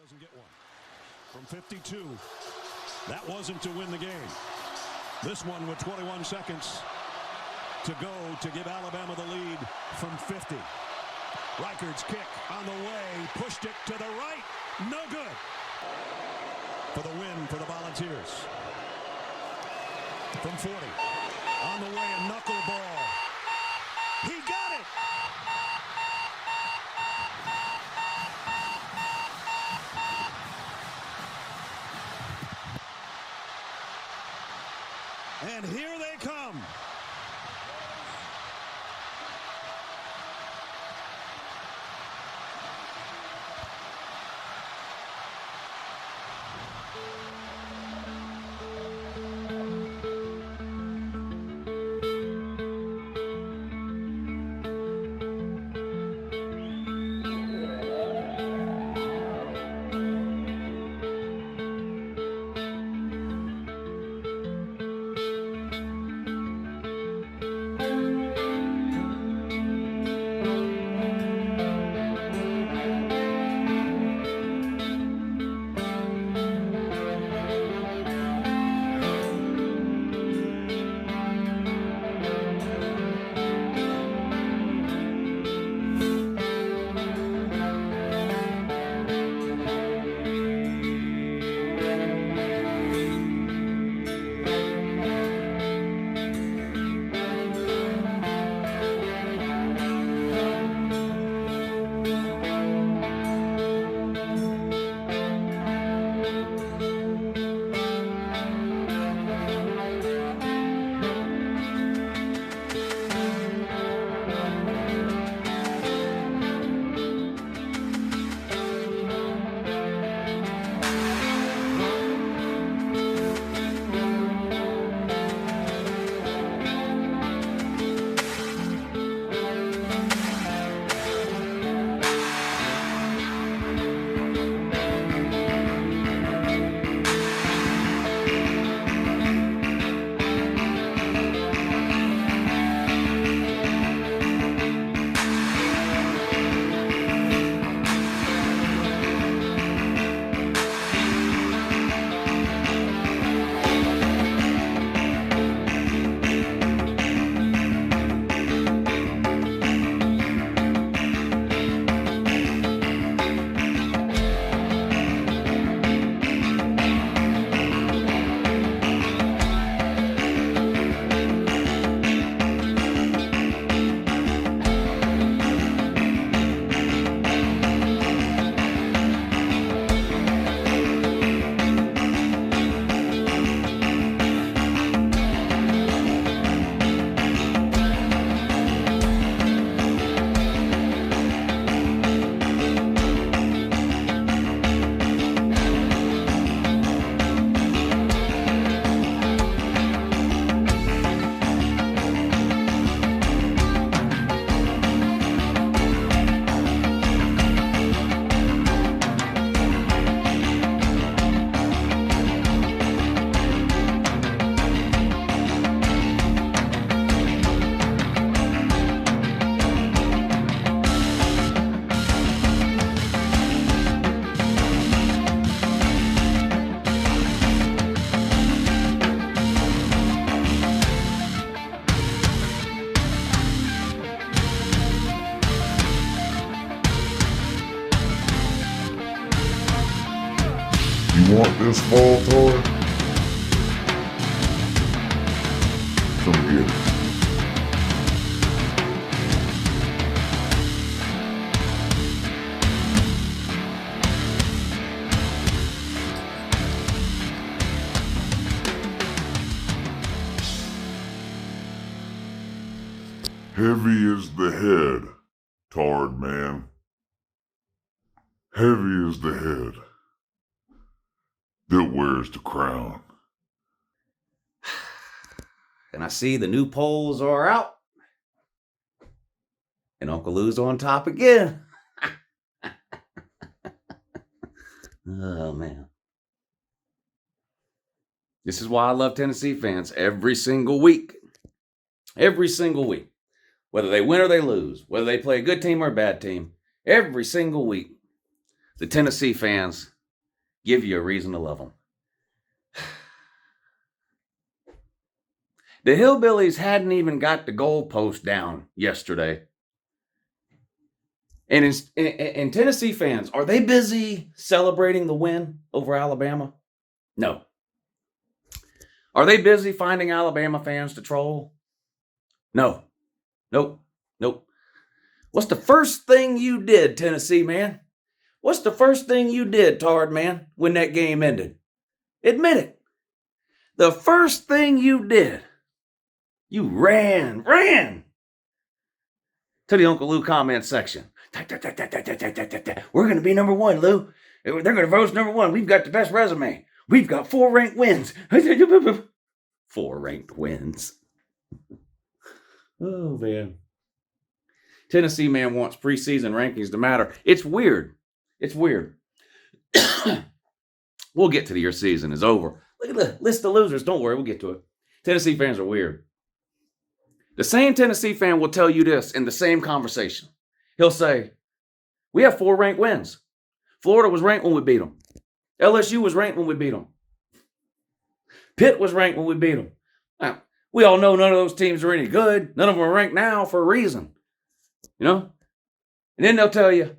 doesn't get one. From 52, that wasn't to win the game. This one with 21 seconds to go to give Alabama the lead from 50. Reichard's kick on the way, pushed it to the right, no good. For the win for the Volunteers. From 40, on the way, a knuckleball. He got it! And here they come. You want this fall toy? Come get it. Heavy is the head, tarred man. Heavy is the head that wears the crown. And I see the new polls are out. And Uncle Lou's on top again. Oh, man. This is why I love Tennessee fans every single week. Every single week. Whether they win or they lose. Whether they play a good team or a bad team. Every single week. The Tennessee fans give you a reason to love them. The Hillbillies hadn't even got the goalpost down yesterday. And Tennessee fans, are they busy celebrating the win over Alabama? No. Are they busy finding Alabama fans to troll? No. Nope. What's the first thing you did, Tennessee man? What's the first thing you did, Tard man, when that game ended? Admit it. The first thing you did, you ran to the Uncle Lou comment section. We're going to be number one, Lou. They're going to vote us number one. We've got the best resume. We've got 4 ranked wins. 4 ranked wins. Oh, man. Tennessee man wants preseason rankings to matter. It's weird. We'll get to the year season is over. Look at the list of losers. Don't worry, we'll get to it. Tennessee fans are weird. The same Tennessee fan will tell you this in the same conversation. He'll say, we have 4 ranked wins. Florida was ranked when we beat them. LSU was ranked when we beat them. Pitt was ranked when we beat them. Now, we all know none of those teams are any good. None of them are ranked now for a reason. You know? And then they'll tell you,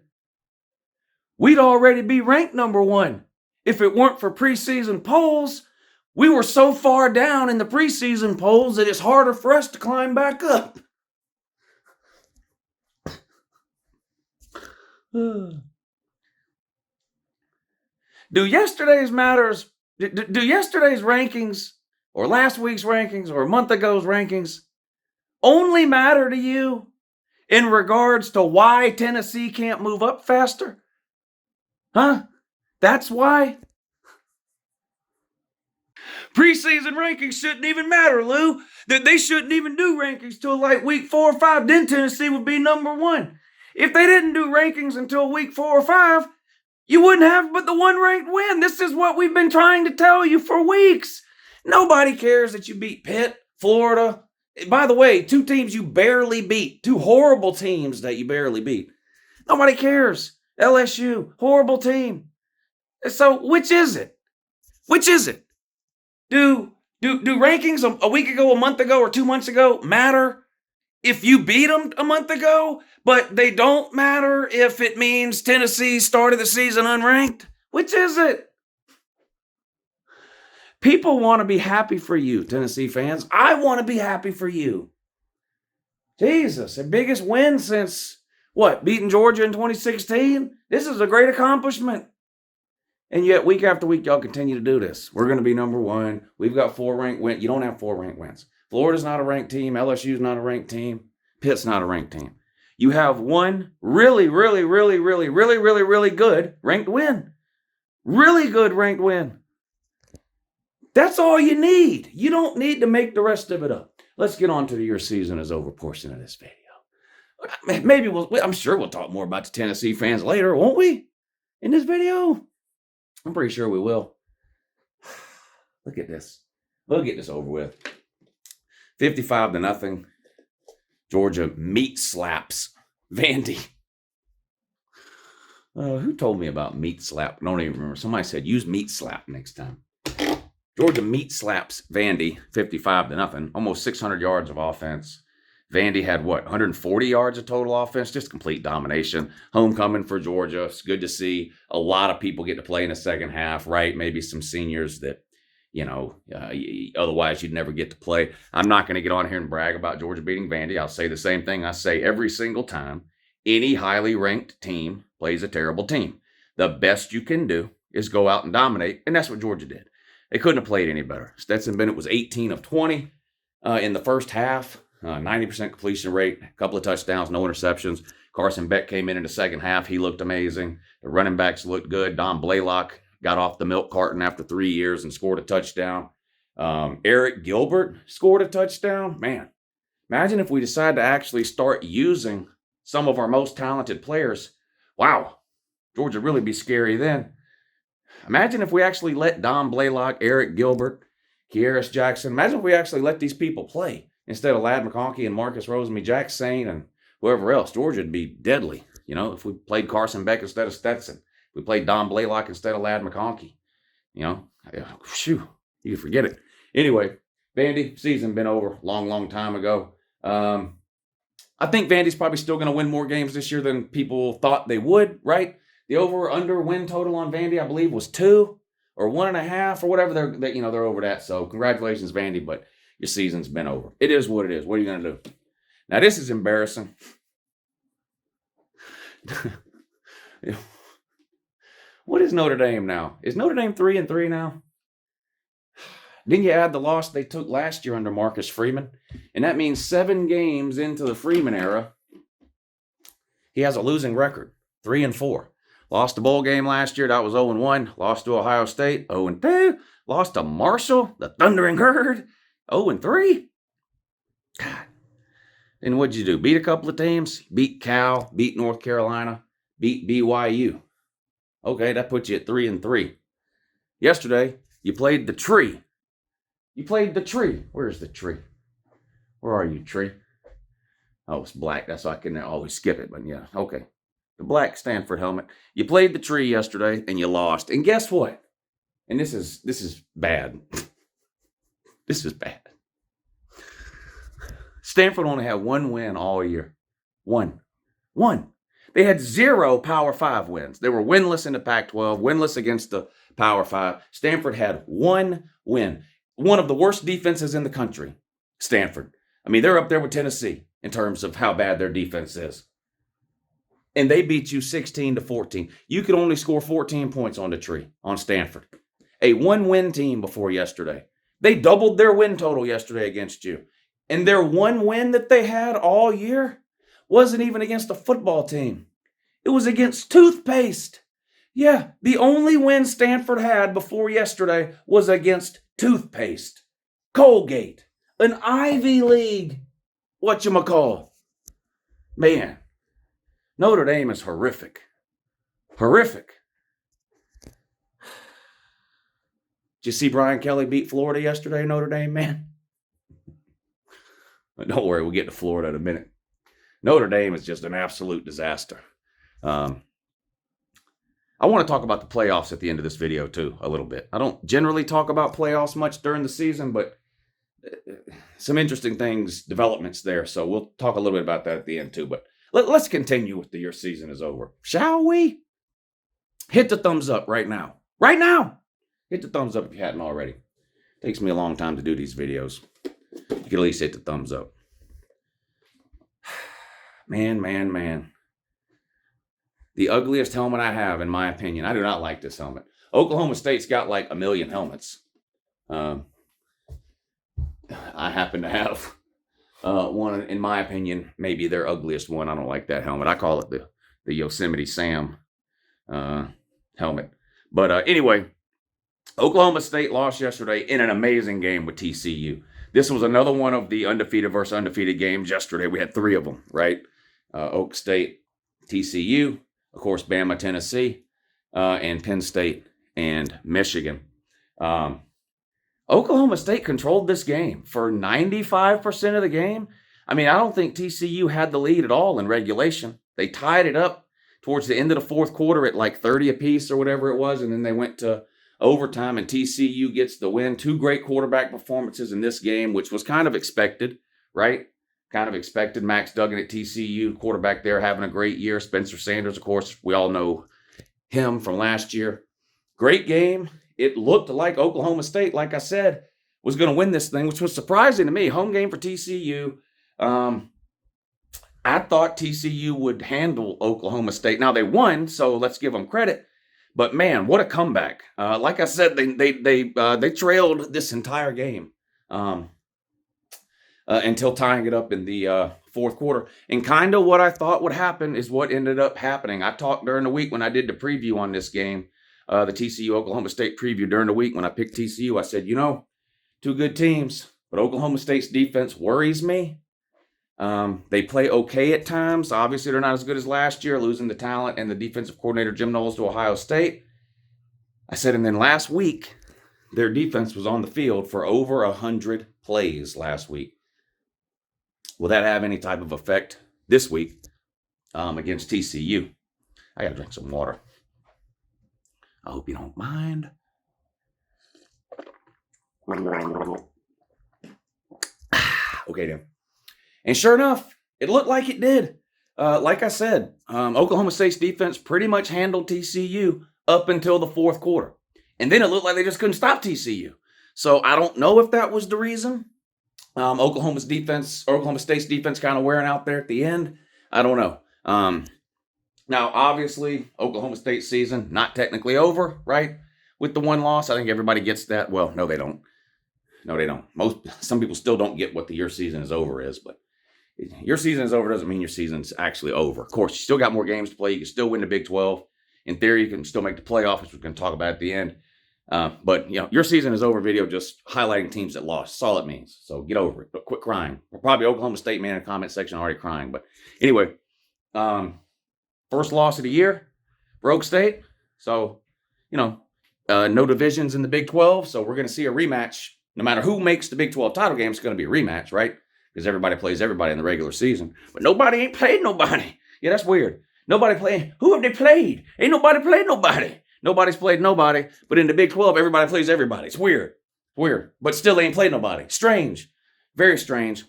we'd already be ranked number 1 if it weren't for preseason polls. We were so far down in the preseason polls that it's harder for us to climb back up. Do yesterday's rankings or last week's rankings or a month ago's rankings only matter to you in regards to why Tennessee can't move up faster? Huh? That's why? Preseason rankings shouldn't even matter, Lou. They shouldn't even do rankings till like week 4 or 5. Then Tennessee would be number 1. If they didn't do rankings until week 4 or 5, you wouldn't have but the 1 ranked win. This is what we've been trying to tell you for weeks. Nobody cares that you beat Pitt, Florida. By the way, 2 teams you barely beat. 2 horrible teams that you barely beat. Nobody cares. LSU, horrible team. So which is it? Do rankings a week ago, a month ago, or 2 months ago matter if you beat them a month ago, but they don't matter if it means Tennessee started the season unranked? Which is it? People want to be happy for you, Tennessee fans. I want to be happy for you. Jesus, their biggest win since, beating Georgia in 2016? This is a great accomplishment. And yet, week after week, y'all continue to do this. We're going to be number 1. We've got 4 ranked wins. You don't have 4 ranked wins. Florida's not a ranked team. LSU's not a ranked team. Pitt's not a ranked team. You have 1 really good ranked win. Really good ranked win. That's all you need. You don't need to make the rest of it up. Let's get on to the year season is over portion of this video. Maybe I'm sure we'll talk more about the Tennessee fans later, won't we? In this video? I'm pretty sure we will. Look at this. We'll get this over with. 55-0. Georgia meat slaps Vandy. Who told me about meat slap? I don't even remember. Somebody said use meat slap next time. Georgia meat slaps Vandy 55-0. Almost 600 yards of offense. Vandy had 140 yards of total offense, just complete domination. Homecoming for Georgia. It's good to see a lot of people get to play in the second half, right? Maybe some seniors that, otherwise you'd never get to play. I'm not going to get on here and brag about Georgia beating Vandy. I'll say the same thing I say every single time. Any highly ranked team plays a terrible team. The best you can do is go out and dominate, and that's what Georgia did. They couldn't have played any better. Stetson Bennett was 18 of 20 in the first half. 90% completion rate, a couple of touchdowns, no interceptions. Carson Beck came in the second half. He looked amazing. The running backs looked good. Don Blaylock got off the milk carton after 3 years and scored a touchdown. Eric Gilbert scored a touchdown. Man, imagine if we decide to actually start using some of our most talented players. Wow, Georgia would really be scary then. Imagine if we actually let Don Blaylock, Eric Gilbert, Kieris Jackson, imagine if we actually let these people play. Instead of Ladd McConkey and Marcus Rosemy-Jackson and whoever else, Georgia would be deadly. If we played Carson Beck instead of Stetson. We played Don Blaylock instead of Lad McConkey. You know, shoo, you can forget it. Anyway, Vandy, season been over long time ago. I think Vandy's probably still going to win more games this year than people thought they would, right? The over/under win total on Vandy, I believe, was 2 or 1.5 or whatever. They're over that. So congratulations, Vandy, but your season's been over. It is what it is. What are you going to do? Now, this is embarrassing. What is Notre Dame now? Is Notre Dame 3-3 now? Then you add the loss they took last year under Marcus Freeman, and that means 7 games into the Freeman era, he has a losing record, 3-4. Lost a bowl game last year, that was 0-1. Lost to Ohio State, 0-2. Lost to Marshall, the Thundering Herd, 0-3. God. And what'd you do? Beat a couple of teams? Beat Cal, beat North Carolina, beat BYU. Okay, that puts you at 3-3. Yesterday, you played the tree. You played the tree. Where's the tree? Where are you, tree? Oh, it's black. That's why I can always skip it. But yeah, okay. The black Stanford helmet. You played the tree yesterday and you lost. And guess what? And this is bad. This is bad. Stanford only had 1 win all year. One. They had 0 Power 5 wins. They were winless in the Pac-12, winless against the Power 5. Stanford had 1 win. One of the worst defenses in the country, Stanford. I mean, they're up there with Tennessee in terms of how bad their defense is. And they beat you 16-14. You could only score 14 points on the tree, on Stanford. A 1-win team before yesterday. They doubled their win total yesterday against you. And their 1 win that they had all year wasn't even against a football team. It was against toothpaste. Yeah, the only win Stanford had before yesterday was against toothpaste. Colgate. An Ivy League whatchamacall. Man, Notre Dame is horrific. Horrific. Did you see Brian Kelly beat Florida yesterday, Notre Dame, man? But don't worry, we'll get to Florida in a minute. Notre Dame is just an absolute disaster. I want to talk about the playoffs at the end of this video, too, a little bit. I don't generally talk about playoffs much during the season, but some interesting things, developments there. So we'll talk a little bit about that at the end, too. But let's continue with your season is over. Shall we? Hit the thumbs up right now. Right now! Hit the thumbs up if you hadn't already. It takes me a long time to do these videos. You can at least hit the thumbs up. Man. The ugliest helmet I have, in my opinion. I do not like this helmet. Oklahoma State's got like 1 million helmets. I happen to have one, in my opinion, maybe their ugliest one. I don't like that helmet. I call it the Yosemite Sam helmet. But anyway, Oklahoma State lost yesterday in an amazing game with TCU. This was another one of the undefeated versus undefeated games yesterday. We had 3 of them, right? Oak State, TCU, of course, Bama, Tennessee, and Penn State and Michigan. Oklahoma State controlled this game for 95% of the game. I mean, I don't think TCU had the lead at all in regulation. They tied it up towards the end of the 4th quarter at like 30 apiece or whatever it was, and then they went to overtime, and TCU gets the win. 2 great quarterback performances in this game, which was kind of expected, right? Kind of expected. Max Duggan at TCU, quarterback there, having a great year. Spencer Sanders, of course, we all know him from last year. Great game. It looked like Oklahoma State, like I said, was going to win this thing, which was surprising to me. Home game for TCU. I thought TCU would handle Oklahoma State. Now, they won, so let's give them credit. But, man, what a comeback. Like I said, they trailed this entire game. Until tying it up in the 4th quarter. And kind of what I thought would happen is what ended up happening. I talked during the week when I did the preview on this game, the TCU-Oklahoma State preview during the week when I picked TCU. I said, 2 good teams, but Oklahoma State's defense worries me. They play okay at times. Obviously, they're not as good as last year, losing the talent and the defensive coordinator, Jim Knowles, to Ohio State. I said, and then last week, their defense was on the field for over 100 plays last week. Will that have any type of effect this week against TCU? I got to drink some water. I hope you don't mind. Okay, then. And sure enough, it looked like it did. Like I said, Oklahoma State's defense pretty much handled TCU up until the fourth quarter. And then it looked like they just couldn't stop TCU. So I don't know if that was the reason. Oklahoma State's defense kind of wearing out there at the end. I don't know. Now, obviously, Oklahoma State's season not technically over, right? With the one loss, I think everybody gets that. Well, no, they don't. No, they don't. Some people still don't get what the your season is over is, but your season is over doesn't mean your season's actually over. Of course, you still got more games to play. You can still win the Big 12. In theory, you can still make the playoffs, which we're going to talk about at the end. But, your season is over video just highlighting teams that lost. That's all it means. So get over it. But quit crying. We're probably Oklahoma State man in the comment section already crying. But anyway, first loss of the year for Oak State. So, no divisions in the Big 12. So we're going to see a rematch. No matter who makes the Big 12 title game, it's going to be a rematch, right? Because everybody plays everybody in the regular season. But nobody ain't played nobody. Yeah, that's weird. Nobody played. Who have they played? Ain't nobody played nobody. Nobody's played nobody. But in the Big 12, everybody plays everybody. It's weird. Weird. But still ain't played nobody. Strange. Very strange.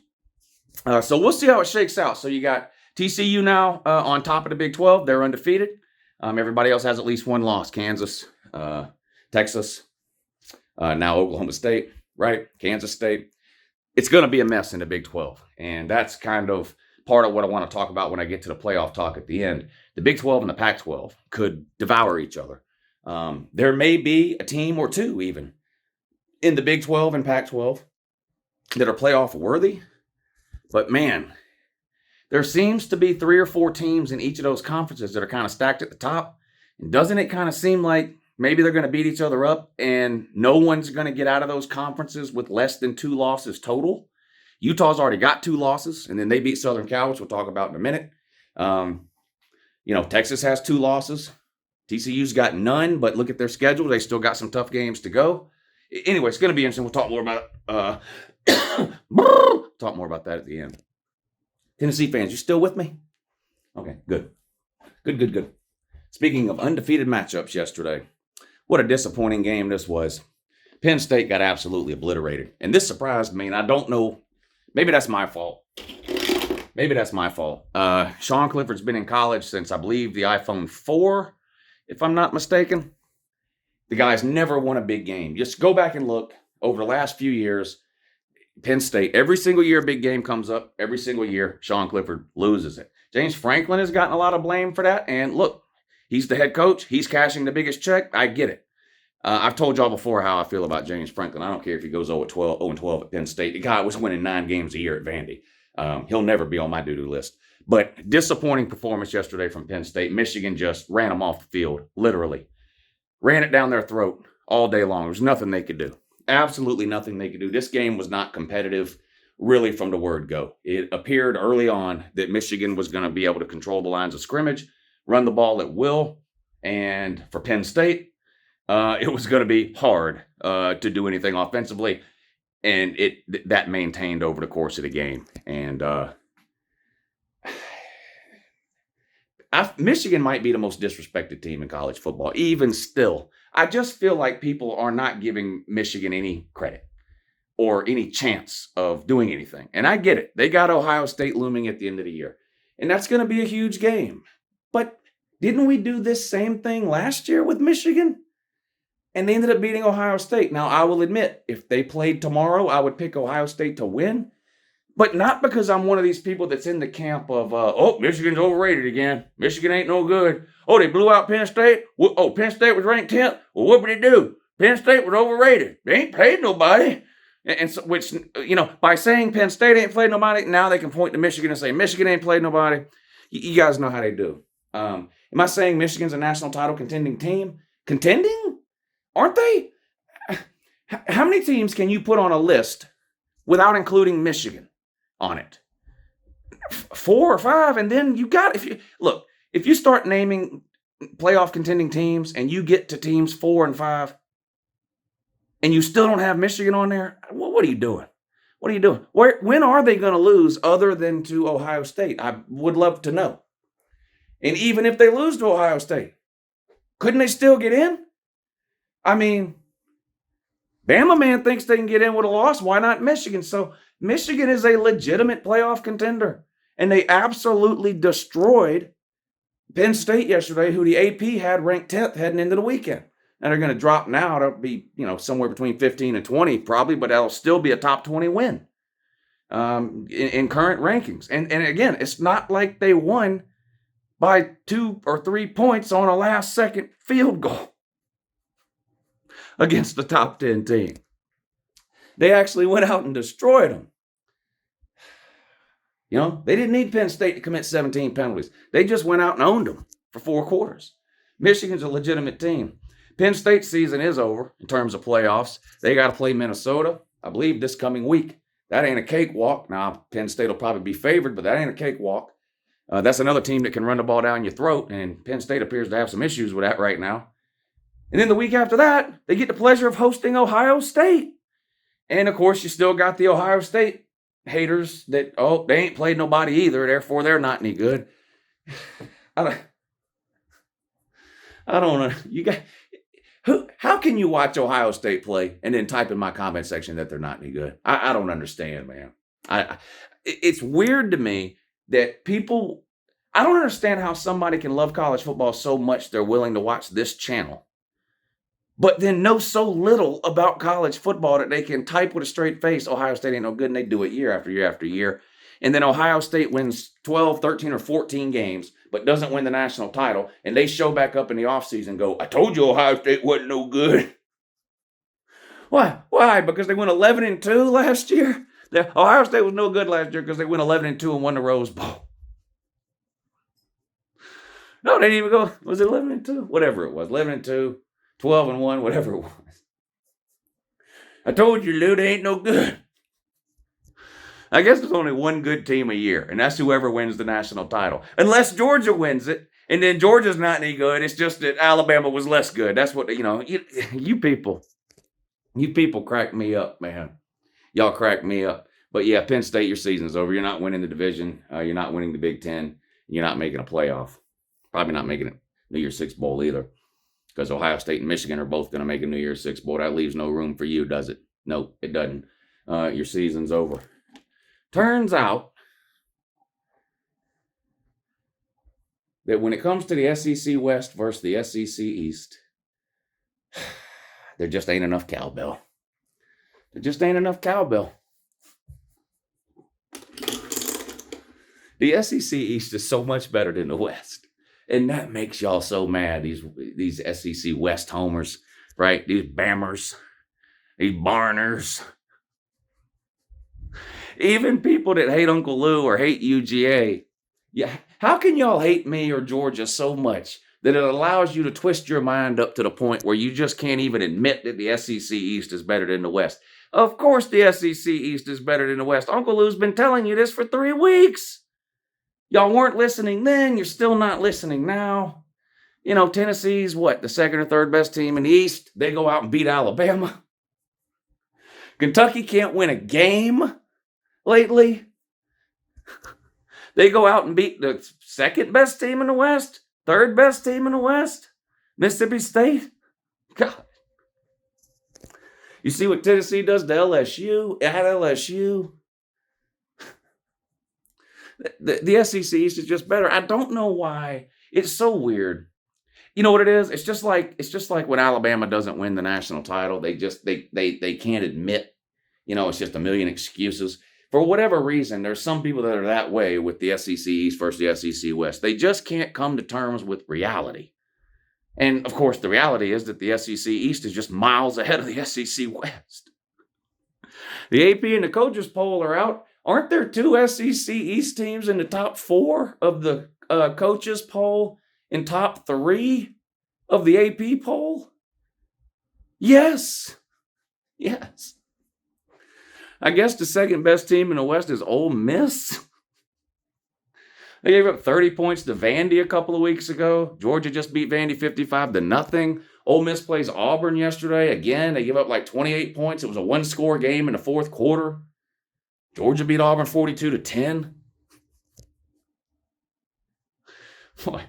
So we'll see how it shakes out. So you got TCU now on top of the Big 12. They're undefeated. Everybody else has at least one loss. Kansas, Texas, now Oklahoma State, right? Kansas State. It's going to be a mess in the Big 12. And that's kind of part of what I want to talk about when I get to the playoff talk at the end. The Big 12 and the Pac-12 could devour each other. There may be a team or two even in the Big 12 and Pac-12 that are playoff worthy. But man, there seems to be 3 or 4 teams in each of those conferences that are kind of stacked at the top. And doesn't it kind of seem like maybe they're going to beat each other up and no one's going to get out of those conferences with less than 2 losses total? Utah's already got 2 losses, and then they beat Southern Cal, which we'll talk about in a minute. Texas has 2 losses. TCU's got none, but look at their schedule. They still got some tough games to go. Anyway, it's going to be interesting. We'll talk more about talk more about that at the end. Tennessee fans, you still with me? Okay, good. Good. Speaking of undefeated matchups yesterday, what a disappointing game this was. Penn State got absolutely obliterated. And this surprised me, and I don't know. Maybe that's my fault. Sean Clifford's been in college since, I believe, the iPhone 4, if I'm not mistaken. The guy's never won a big game. Just go back and look over the last few years. Penn State, every single year a big game comes up. Every single year, Sean Clifford loses it. James Franklin has gotten a lot of blame for that. And look, he's the head coach. He's cashing the biggest check. I get it. I've told y'all before how I feel about James Franklin. I don't care if he goes 0-12 at Penn State. The guy was winning 9 games a year at Vandy. He'll never be on my doo-doo list. But disappointing performance yesterday from Penn State. Michigan just ran them off the field, literally. Ran it down their throat all day long. There was nothing they could do. Absolutely nothing they could do. This game was not competitive, really, from the word go. It appeared early on that Michigan was going to be able to control the lines of scrimmage, run the ball at will, and for Penn State, it was going to be hard to do anything offensively, and that maintained over the course of the game. And Michigan might be the most disrespected team in college football, even still. I just feel like people are not giving Michigan any credit or any chance of doing anything. And I get it. They got Ohio State looming at the end of the year, and that's going to be a huge game. But didn't we do this same thing last year with Michigan? And they ended up beating Ohio State. Now, I will admit, if they played tomorrow, I would pick Ohio State to win. But not because I'm one of these people that's in the camp of, Michigan's overrated again. Michigan ain't no good. Oh, they blew out Penn State. Oh, Penn State was ranked 10th. Well, what did they do? Penn State was overrated. They ain't played nobody. And so, which, by saying Penn State ain't played nobody, now they can point to Michigan and say Michigan ain't played nobody. You guys know how they do. Am I saying Michigan's a national title contending team? Contending? Aren't they? How many teams can you put on a list without including Michigan on it? 4 or 5, and then you got, if you start naming playoff contending teams and you get to teams 4 and 5 and you still don't have Michigan on there, what are you doing? What are you doing? When are they going to lose other than to Ohio State? I would love to know. And even if they lose to Ohio State, couldn't they still get in? I mean, Bama man thinks they can get in with a loss. Why not Michigan? So Michigan is a legitimate playoff contender. And they absolutely destroyed Penn State yesterday, who the AP had ranked 10th heading into the weekend. And they're going to drop now. It'll be, somewhere between 15 and 20 probably, but that'll still be a top 20 win in current rankings. And again, it's not like they won by 2 or 3 points on a last-second field goal against the top 10 team. They actually went out and destroyed them. They didn't need Penn State to commit 17 penalties. They just went out and owned them for 4 quarters. Michigan's a legitimate team. Penn State's season is over in terms of playoffs. They got to play Minnesota, I believe, this coming week. That ain't a cakewalk. Now, Penn State will probably be favored, but that ain't a cakewalk. That's another team that can run the ball down your throat, and Penn State appears to have some issues with that right now. And then the week after that, they get the pleasure of hosting Ohio State. And, of course, you still got the Ohio State haters that, they ain't played nobody either, therefore they're not any good. I don't know. You guys, how can you watch Ohio State play and then type in my comment section that they're not any good? I don't understand, man. It's weird to me that people, I don't understand how somebody can love college football so much they're willing to watch this channel, but then know so little about college football that they can type with a straight face, Ohio State ain't no good, and they do it year after year after year. And then Ohio State wins 12, 13, or 14 games, but doesn't win the national title, and they show back up in the offseason and go, I told you Ohio State wasn't no good. Why? Because they went 11-2 last year? Ohio State was no good last year because they went 11-2 and won the Rose Bowl. No, they didn't even go, was it 11-2? Whatever it was, 11-2. 12-1, whatever it was. I told you, Lou, they ain't no good. I guess there's only one good team a year, and that's whoever wins the national title. Unless Georgia wins it, and then Georgia's not any good. It's just that Alabama was less good. That's what, you people crack me up, man. Y'all crack me up. But yeah, Penn State, your season's over. You're not winning the division. You're not winning the Big Ten. You're not making a playoff. Probably not making it New Year's Six Bowl either. Because Ohio State and Michigan are both going to make a New Year's Six Bowl. That leaves no room for you, does it? Nope, it doesn't. Your season's over. Turns out that when it comes to the SEC West versus the SEC East, there just ain't enough cowbell. There just ain't enough cowbell. The SEC East is so much better than the West. And that makes y'all so mad, these SEC West homers, right? These Bammers, these Barners. Even people that hate Uncle Lou or hate UGA. Yeah, how can y'all hate me or Georgia so much that it allows you to twist your mind up to the point where you just can't even admit that the SEC East is better than the West? Of course the SEC East is better than the West. Uncle Lou's been telling you this for 3 weeks. Y'all weren't listening then. You're still not listening now. Tennessee's the second or third best team in the East. They go out and beat Alabama. Kentucky can't win a game lately. They go out and beat the second best team in the West, third best team in the West, Mississippi State. God. You see what Tennessee does to LSU, at LSU. The SEC East is just better. I don't know why. It's so weird. You know what it is? It's just like when Alabama doesn't win the national title. They can't admit, it's just a million excuses. For whatever reason, there's some people that are that way with the SEC East versus the SEC West. They just can't come to terms with reality. And of course, the reality is that the SEC East is just miles ahead of the SEC West. The AP and the coaches poll are out. Aren't there 2 SEC East teams in the top 4 of the coaches poll and top 3 of the AP poll? Yes. I guess the second best team in the West is Ole Miss. They gave up 30 points to Vandy a couple of weeks ago. Georgia just beat Vandy 55-0. Ole Miss plays Auburn yesterday. Again, they give up like 28 points. It was a 1-score game in the fourth quarter. Georgia beat Auburn 42-10. Boy,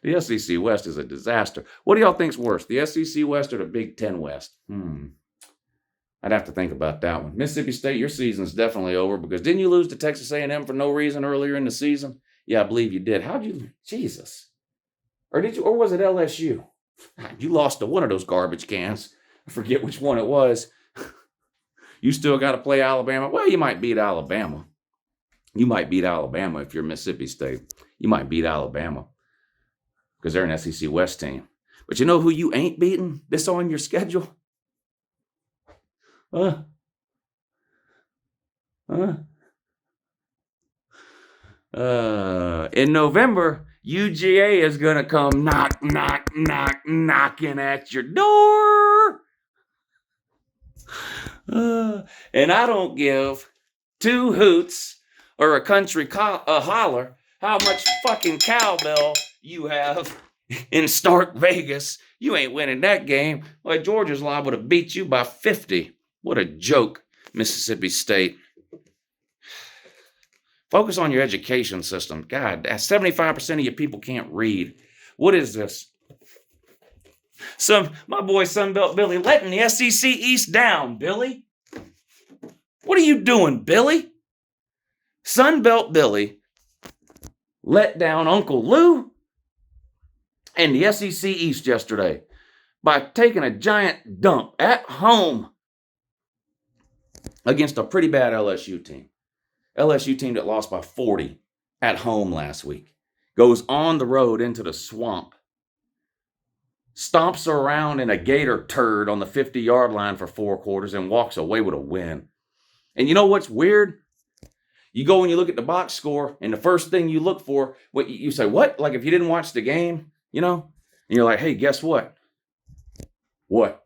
The SEC West is a disaster. What do y'all think's worse, the SEC West or the Big Ten West? I'd have to think about that one. Mississippi State, your season's definitely over because didn't you lose to Texas A&M for no reason earlier in the season? Yeah, I believe you did. How'd you? Jesus. Or did you? Or was it LSU? You lost to one of those garbage cans. I forget which one it was. You still got to play Alabama. Well, you might beat Alabama. You might beat Alabama if you're Mississippi State. You might beat Alabama because they're an SEC West team. But you know who you ain't beating this on your schedule? In November, UGA is going to come knocking at your door. And I don't give two hoots or a country holler how much fucking cowbell you have in Stark Vegas. You ain't winning that game. Like Georgia's liable to beat you by 50. What a joke, Mississippi State. Focus on your education system. God, 75% of your people can't read. What is this? My boy Sunbelt Billy letting the SEC East down, Billy. What are you doing, Billy? Sunbelt Billy let down Uncle Lou and the SEC East yesterday by taking a giant dump at home against a pretty bad LSU team. LSU team that lost by 40 at home last week. Goes on the road into the swamp. Stomps around in a Gator turd on the 50-yard line for 4 quarters and walks away with a win. And you know what's weird? You go and you look at the box score, and the first thing you look for, what you say, what? Like if you didn't watch the game, you know? And you're like, hey, guess what? What?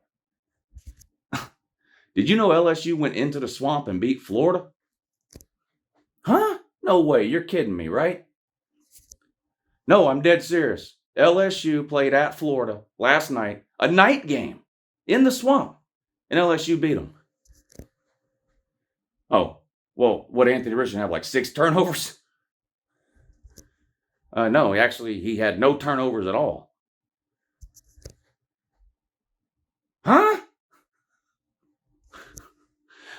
Did you know LSU went into the swamp and beat Florida? Huh? No way. You're kidding me, right? No, I'm dead serious. LSU played at Florida last night, a night game in the swamp, and LSU beat them. Oh, well, what Anthony Richardson have, like 6 turnovers? No, he had no turnovers at all. Huh?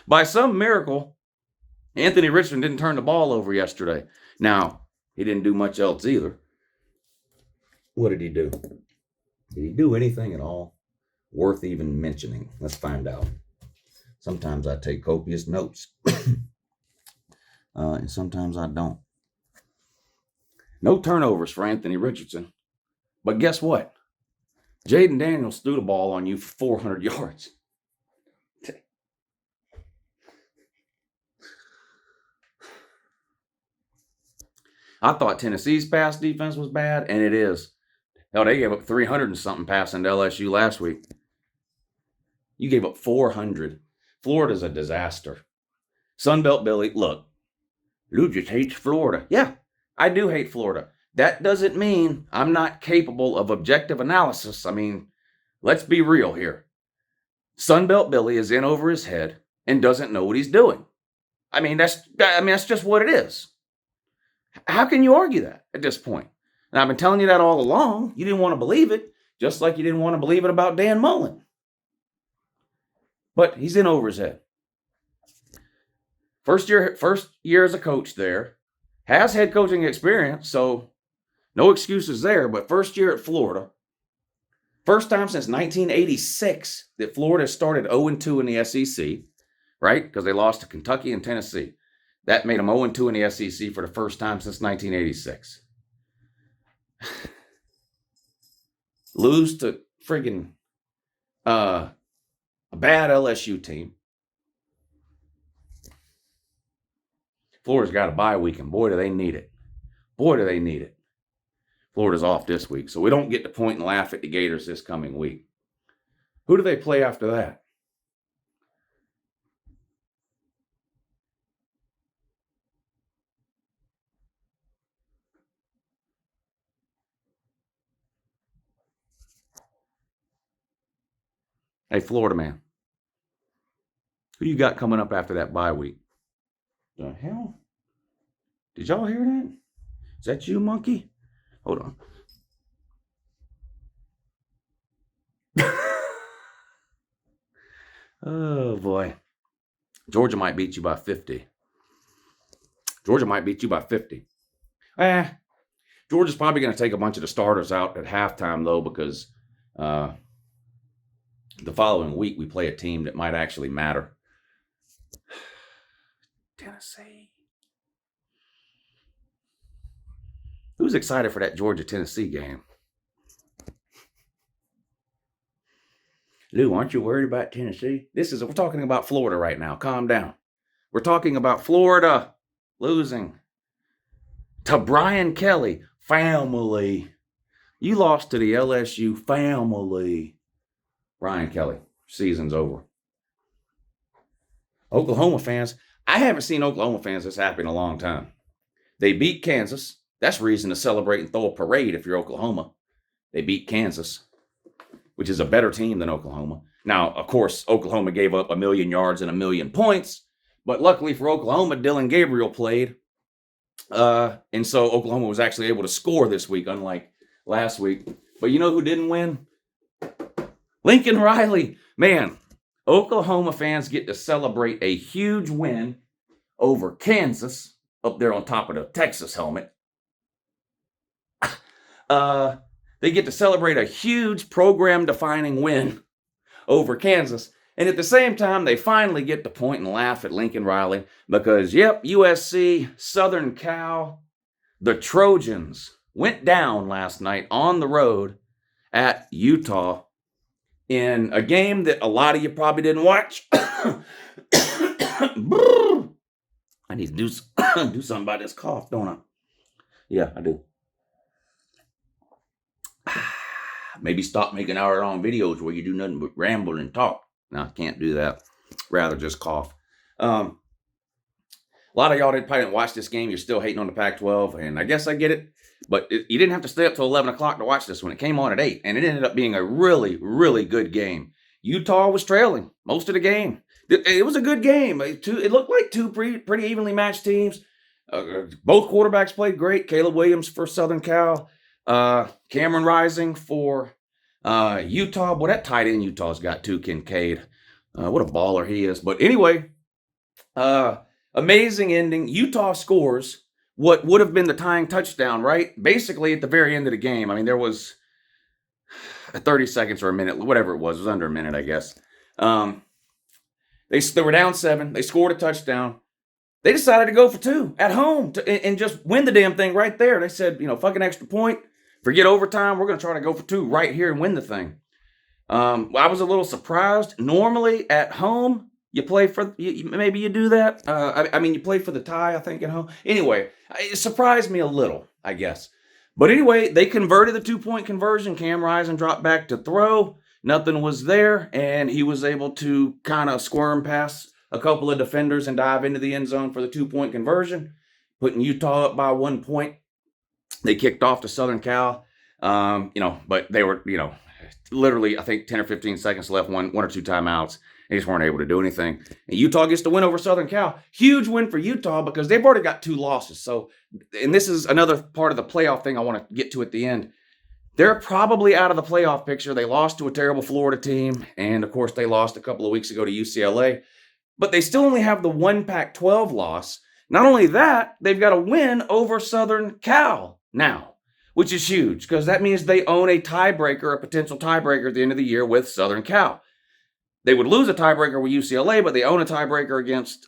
By some miracle, Anthony Richardson didn't turn the ball over yesterday. Now, he didn't do much else either. What did he do? Did he do anything at all worth even mentioning? Let's find out. Sometimes I take copious notes. And sometimes I don't. No turnovers for Anthony Richardson. But guess what? Jaden Daniels threw the ball on you for 400 yards. I thought Tennessee's pass defense was bad, and it is. Hell, they gave up 300 and something passing to LSU last week. You gave up 400. Florida's a disaster. Sunbelt Billy, look, Lou just hates Florida. Yeah, I do hate Florida. That doesn't mean I'm not capable of objective analysis. I mean, let's be real here. Sunbelt Billy is in over his head and doesn't know what he's doing. I mean, that's just what it is. How can you argue that at this point? And I've been telling you that all along. You didn't want to believe it, just like you didn't want to believe it about Dan Mullen. But he's in over his head. First year as a coach there. Has head coaching experience, so no excuses there. But first year at Florida. First time since 1986 that Florida started 0-2 in the SEC, right? Because they lost to Kentucky and Tennessee. That made them 0-2 in the SEC for the first time since 1986. Lose to friggin' a bad LSU team. Florida's got a bye week, and boy, do they need it. Boy, do they need it. Florida's off this week, so we don't get to point and laugh at the Gators this coming week. Who do they play after that? Hey, Florida man, who you got coming up after that bye week? The hell? Did y'all hear that? Is that you, monkey? Hold on. Oh, boy. Georgia might beat you by 50. Georgia might beat you by 50. Georgia's probably going to take a bunch of the starters out at halftime, though, because the following week we play a team that might actually matter. Tennessee. Who's excited for that Georgia-Tennessee game? Lou, aren't you worried about Tennessee? We're talking about Florida right now. Calm down. We're talking about Florida losing to Brian Kelly family. You lost to the LSU family. Brian Kelly, season's over. Oklahoma fans, I haven't seen Oklahoma fans this happy in a long time. They beat Kansas. That's reason to celebrate and throw a parade if you're Oklahoma. They beat Kansas, which is a better team than Oklahoma. Now, of course, Oklahoma gave up 1,000,000 yards and 1,000,000 points, but luckily for Oklahoma, Dylan Gabriel played. And so Oklahoma was actually able to score this week, unlike last week. But you know who didn't win? Lincoln Riley. Man, Oklahoma fans get to celebrate a huge win over Kansas up there on top of the Texas helmet. They get to celebrate a huge program-defining win over Kansas. And at the same time, they finally get to point and laugh at Lincoln Riley because, yep, USC, Southern Cal, the Trojans went down last night on the road at Utah in a game that a lot of you probably didn't watch. I need to do something about this cough, don't I? Yeah, I do. Maybe stop making hour-long videos where you do nothing but ramble and talk. No, I can't do that. Rather just cough. A lot of y'all probably didn't watch this game. You're still hating on the Pac-12, and I guess I get it. But you didn't have to stay up till 11 o'clock to watch this one. It came on at 8, and it ended up being a really, really good game. Utah was trailing most of the game. It was a good game. It looked like two pretty evenly matched teams. Both quarterbacks played great. Caleb Williams for Southern Cal. Cameron Rising for Utah. Boy, that tight end Utah's got too, Kincaid. What a baller he is. But anyway, amazing ending. Utah scores what would have been the tying touchdown, right? Basically at the very end of the game. I mean, there was 30 seconds or a minute, whatever it was under a minute, I guess. They were down 7. They scored a touchdown. They decided to go for 2 at home and just win the damn thing right there. They said, fucking extra point. Forget overtime. We're going to try to go for 2 right here and win the thing. I was a little surprised. Normally at home, you play for, maybe you do that. You play for the tie, I think, at home. Anyway, it surprised me a little, I guess. But anyway, they converted the 2-point conversion. Cam Rising dropped back to throw. Nothing was there, and he was able to kind of squirm past a couple of defenders and dive into the end zone for the 2-point conversion, putting Utah up by 1 point. They kicked off to Southern Cal, but they were, literally, I think 10 or 15 seconds left, one or two timeouts. They just weren't able to do anything. And Utah gets the win over Southern Cal. Huge win for Utah because they've already got 2 losses. So, and this is another part of the playoff thing I want to get to at the end. They're probably out of the playoff picture. They lost to a terrible Florida team. And, of course, they lost a couple of weeks ago to UCLA. But they still only have the 1 Pac-12 loss. Not only that, they've got a win over Southern Cal now, which is huge because that means they own a tiebreaker, a potential tiebreaker at the end of the year with Southern Cal. They would lose a tiebreaker with UCLA, but they own a tiebreaker against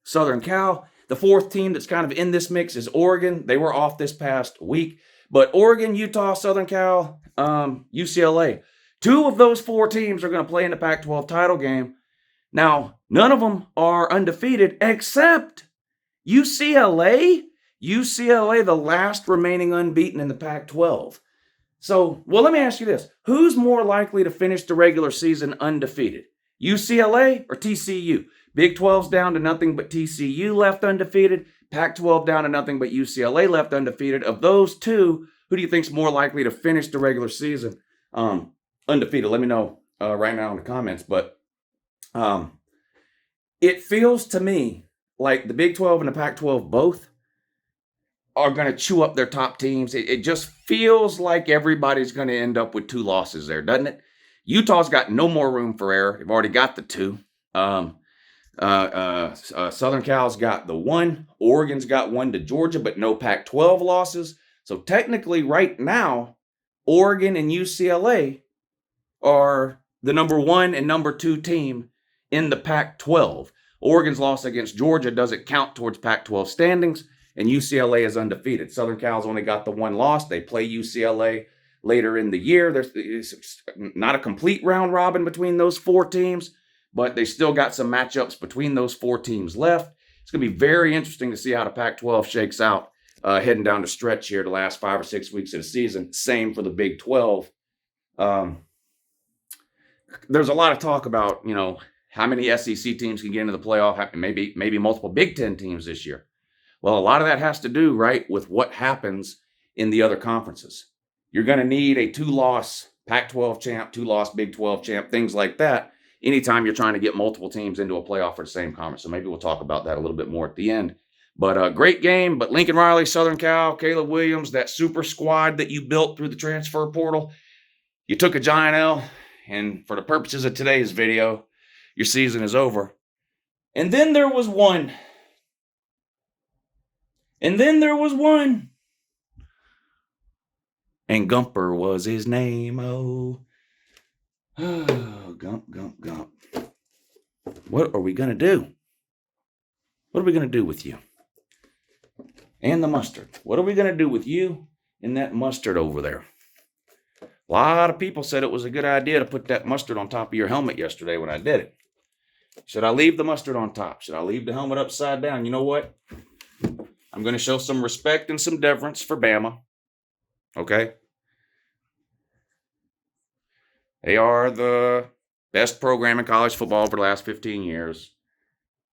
Southern Cal. The 4th team that's kind of in this mix is Oregon. They were off this past week. But Oregon, Utah, Southern Cal, UCLA. 2 of those 4 teams are going to play in the Pac-12 title game. Now, none of them are undefeated except UCLA. UCLA, the last remaining unbeaten in the Pac-12. So, well, let me ask you this. Who's more likely to finish the regular season undefeated? UCLA or TCU? Big 12's down to nothing but TCU left undefeated. Pac-12 down to nothing but UCLA left undefeated. Of those 2, who do you think's more likely to finish the regular season undefeated? Let me know right now in the comments. But it feels to me like the Big 12 and the Pac-12 both are going to chew up their top teams. It just feels like everybody's going to end up with 2 losses there, doesn't it? Utah's got no more room for error. They've already got the 2. Southern Cal's got the 1. Oregon's got 1 to Georgia, but no Pac-12 losses. So technically right now, Oregon and UCLA are the number 1 and number 2 team in the Pac-12. Oregon's loss against Georgia doesn't count towards Pac-12 standings, and UCLA is undefeated. Southern Cal's only got the 1 loss. They play UCLA later in the year. There's not a complete round robin between those 4 teams, but they still got some matchups between those 4 teams left. It's going to be very interesting to see how the Pac-12 shakes out heading down the stretch here the last 5 or 6 weeks of the season. Same for the Big 12. There's a lot of talk about, how many SEC teams can get into the playoff, maybe multiple Big Ten teams this year. Well, a lot of that has to do, right, with what happens in the other conferences. You're going to need a 2-loss Pac-12 champ, 2-loss Big 12 champ, things like that, anytime you're trying to get multiple teams into a playoff for the same conference. So maybe we'll talk about that a little bit more at the end. But great game. But Lincoln Riley, Southern Cal, Caleb Williams, that super squad that you built through the transfer portal, you took a giant L. And for the purposes of today's video, your season is over. And then there was one. And Gumper was his name. Oh, Gump. What are we going to do? What are we going to do with you? And the mustard. What are we going to do with you and that mustard over there? A lot of people said it was a good idea to put that mustard on top of your helmet yesterday when I did it. Should I leave the mustard on top? Should I leave the helmet upside down? You know what? I'm going to show some respect and some deference for Bama. Okay? They are the best program in college football for the last 15 years.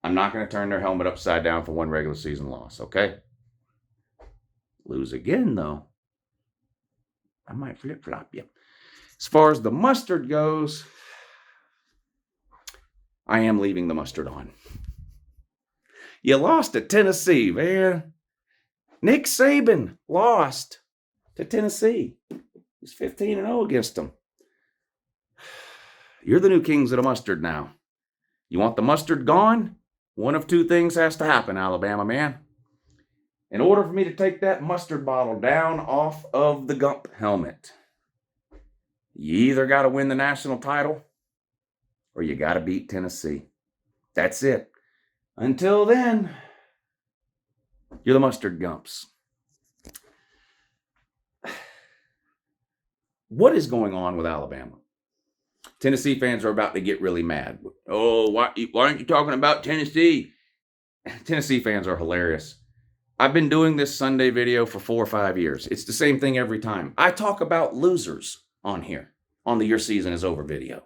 I'm not going to turn their helmet upside down for one regular season loss, okay? Lose again, though. I might flip-flop you. As far as the mustard goes, I am leaving the mustard on. You lost to Tennessee, man. Nick Saban lost to Tennessee. He's 15-0 against them. You're the new kings of the mustard now. You want the mustard gone? One of 2 things has to happen, Alabama man. In order for me to take that mustard bottle down off of the Gump helmet, you either got to win the national title or you got to beat Tennessee. That's it. Until then, you're the mustard Gumps. What is going on with Alabama? Tennessee fans are about to get really mad. Oh, why aren't you talking about Tennessee? Tennessee fans are hilarious. I've been doing this Sunday video for 4 or 5 years. It's the same thing every time. I talk about losers on here, on the Your Season Is Over video.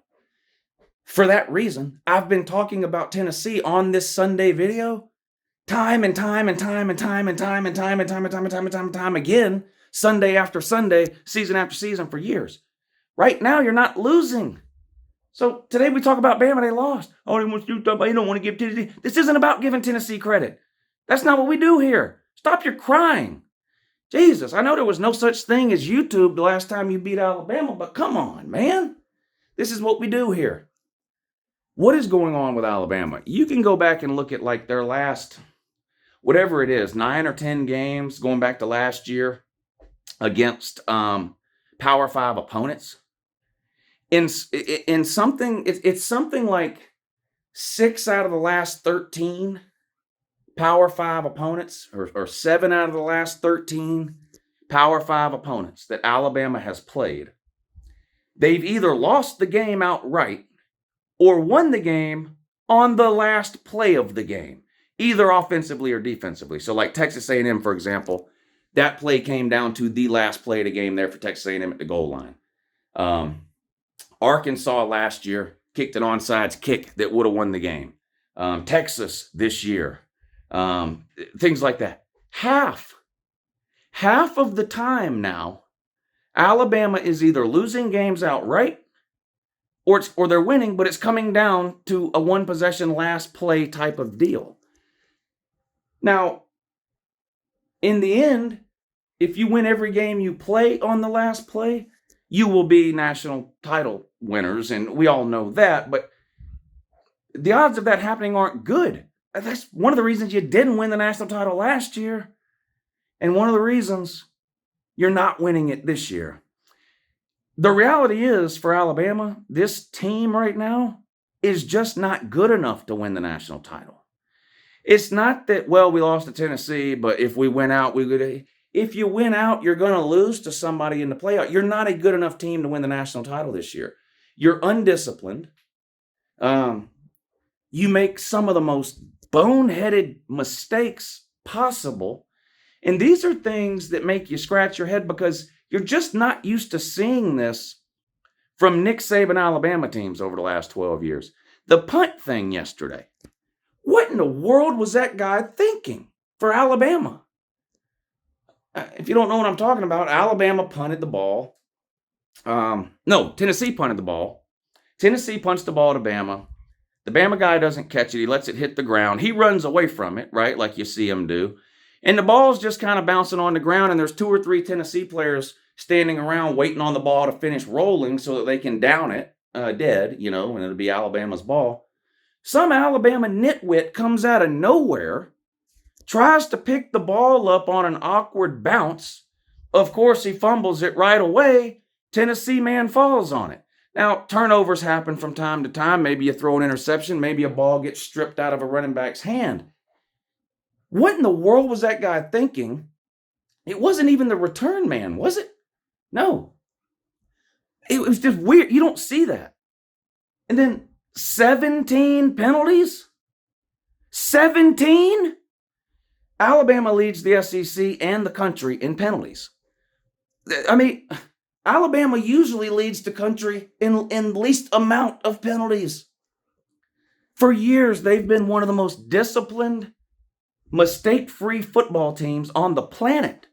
For that reason, I've been talking about Tennessee on this Sunday video time and time again, Sunday after Sunday, season after season for years. Right now, you're not losing. So today we talk about Bama, they lost. Oh, you don't want to give Tennessee. This isn't about giving Tennessee credit. That's not what we do here. Stop your crying. Jesus, I know there was no such thing as YouTube the last time you beat Alabama, but come on, man. This is what we do here. What is going on with Alabama? You can go back and look at like their last, whatever it is, 9 or 10 games going back to last year against Power 5 opponents. In something, it's something like 6 out of the last 13 Power 5 opponents, or 7 out of the last 13 Power 5 opponents that Alabama has played. They've either lost the game outright or won the game on the last play of the game, either offensively or defensively. So like Texas A&M, for example, that play came down to the last play of the game there for Texas A&M at the goal line. Arkansas last year kicked an onside kick that would have won the game. Texas this year. Things like that. Half of the time now, Alabama is either losing games outright or they're winning, but it's coming down to a one possession last play type of deal. Now, in the end, if you win every game you play on the last play, you will be national title winners, and we all know that, but the odds of that happening aren't good. That's one of the reasons you didn't win the national title last year, and one of the reasons you're not winning it this year. The reality is, for Alabama, this team right now is just not good enough to win the national title. It's not that, well, we lost to Tennessee, but if we win out, we could. If you win out, you're going to lose to somebody in the playoff. You're not a good enough team to win the national title this year. You're undisciplined. You make some of the most boneheaded mistakes possible. And these are things that make you scratch your head because you're just not used to seeing this from Nick Saban Alabama teams over the last 12 years. The punt thing yesterday. What in the world was that guy thinking for Alabama? If you don't know what I'm talking about, Alabama punted the ball. No, Tennessee punted the ball. Tennessee punts the ball to Bama. The Bama guy doesn't catch it. He lets it hit the ground. He runs away from it, right, like you see him do. And the ball's just kind of bouncing on the ground, and there's 2 or 3 Tennessee players standing around waiting on the ball to finish rolling so that they can down it dead, and it'll be Alabama's ball. Some Alabama nitwit comes out of nowhere, tries to pick the ball up on an awkward bounce. Of course, he fumbles it right away. Tennessee man falls on it. Now, turnovers happen from time to time. Maybe you throw an interception. Maybe a ball gets stripped out of a running back's hand. What in the world was that guy thinking? It wasn't even the return man, was it? No. It was just weird. You don't see that. And then 17 penalties? 17? Alabama leads the SEC and the country in penalties. I mean, Alabama usually leads the country in least amount of penalties. For years, they've been one of the most disciplined, mistake-free football teams on the planet.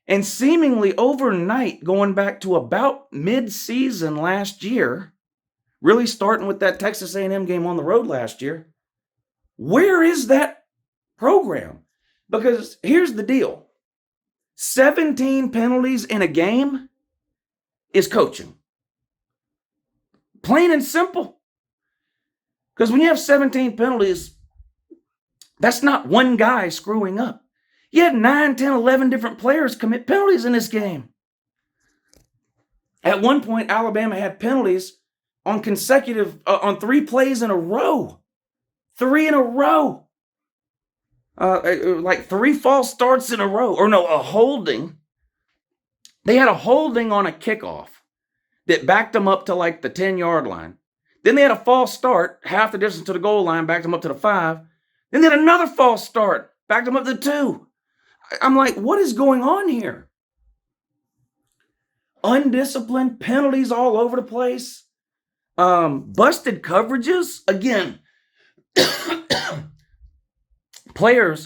And seemingly overnight, going back to about mid-season last year, really starting with that Texas A&M game on the road last year, where is that program? Because here's the deal. 17 penalties in a game is coaching. Plain and simple. Because when you have 17 penalties, that's not one guy screwing up. You had 9, 10, 11 different players commit penalties in this game. At one point, Alabama had penalties on on 3 plays in a row. 3 in a row. Like 3 false starts in a row. Or no, a holding. They had a holding on a kickoff that backed them up to like the 10-yard line. Then they had a false start, half the distance to the goal line, backed them up to the 5. Then they had another false start, backed them up to the 2. I'm like, what is going on here? Undisciplined, penalties all over the place. Busted coverages. Again,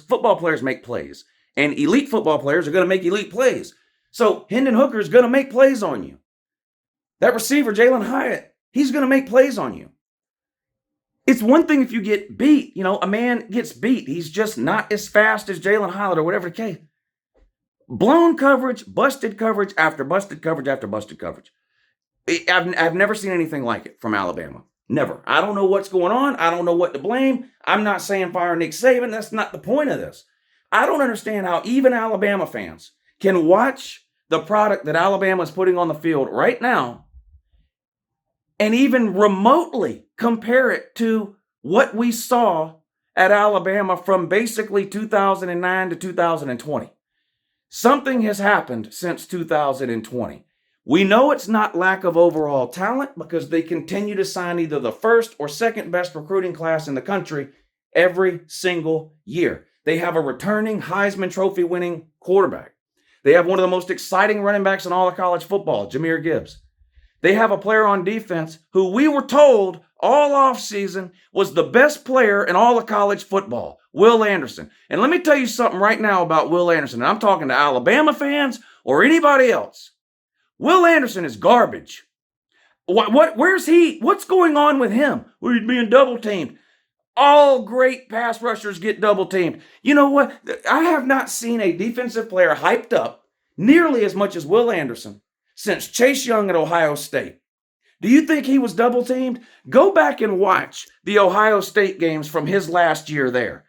football players make plays. And elite football players are going to make elite plays. So Hendon Hooker is going to make plays on you. That receiver, Jalen Hyatt, he's going to make plays on you. It's one thing if you get beat. A man gets beat. He's just not as fast as Jalen Hyatt or whatever the case. Blown coverage, busted coverage after busted coverage after busted coverage. I've never seen anything like it from Alabama. Never. I don't know what's going on. I don't know what to blame. I'm not saying fire Nick Saban. That's not the point of this. I don't understand how even Alabama fans can watch the product that Alabama is putting on the field right now and even remotely compare it to what we saw at Alabama from basically 2009 to 2020. Something has happened since 2020. We know it's not lack of overall talent because they continue to sign either the first or second best recruiting class in the country every single year. They have a returning Heisman Trophy winning quarterback. They have one of the most exciting running backs in all of college football, Jahmyr Gibbs. They have a player on defense who we were told all offseason was the best player in all of college football, Will Anderson. And let me tell you something right now about Will Anderson. And I'm talking to Alabama fans or anybody else. Will Anderson is garbage. Where's he? What's going on with him? Well, he's being double teamed. All great pass rushers get double teamed. You know what? I have not seen a defensive player hyped up nearly as much as Will Anderson since Chase Young at Ohio State. Do you think he was double teamed? Go back and watch the Ohio State games from his last year there.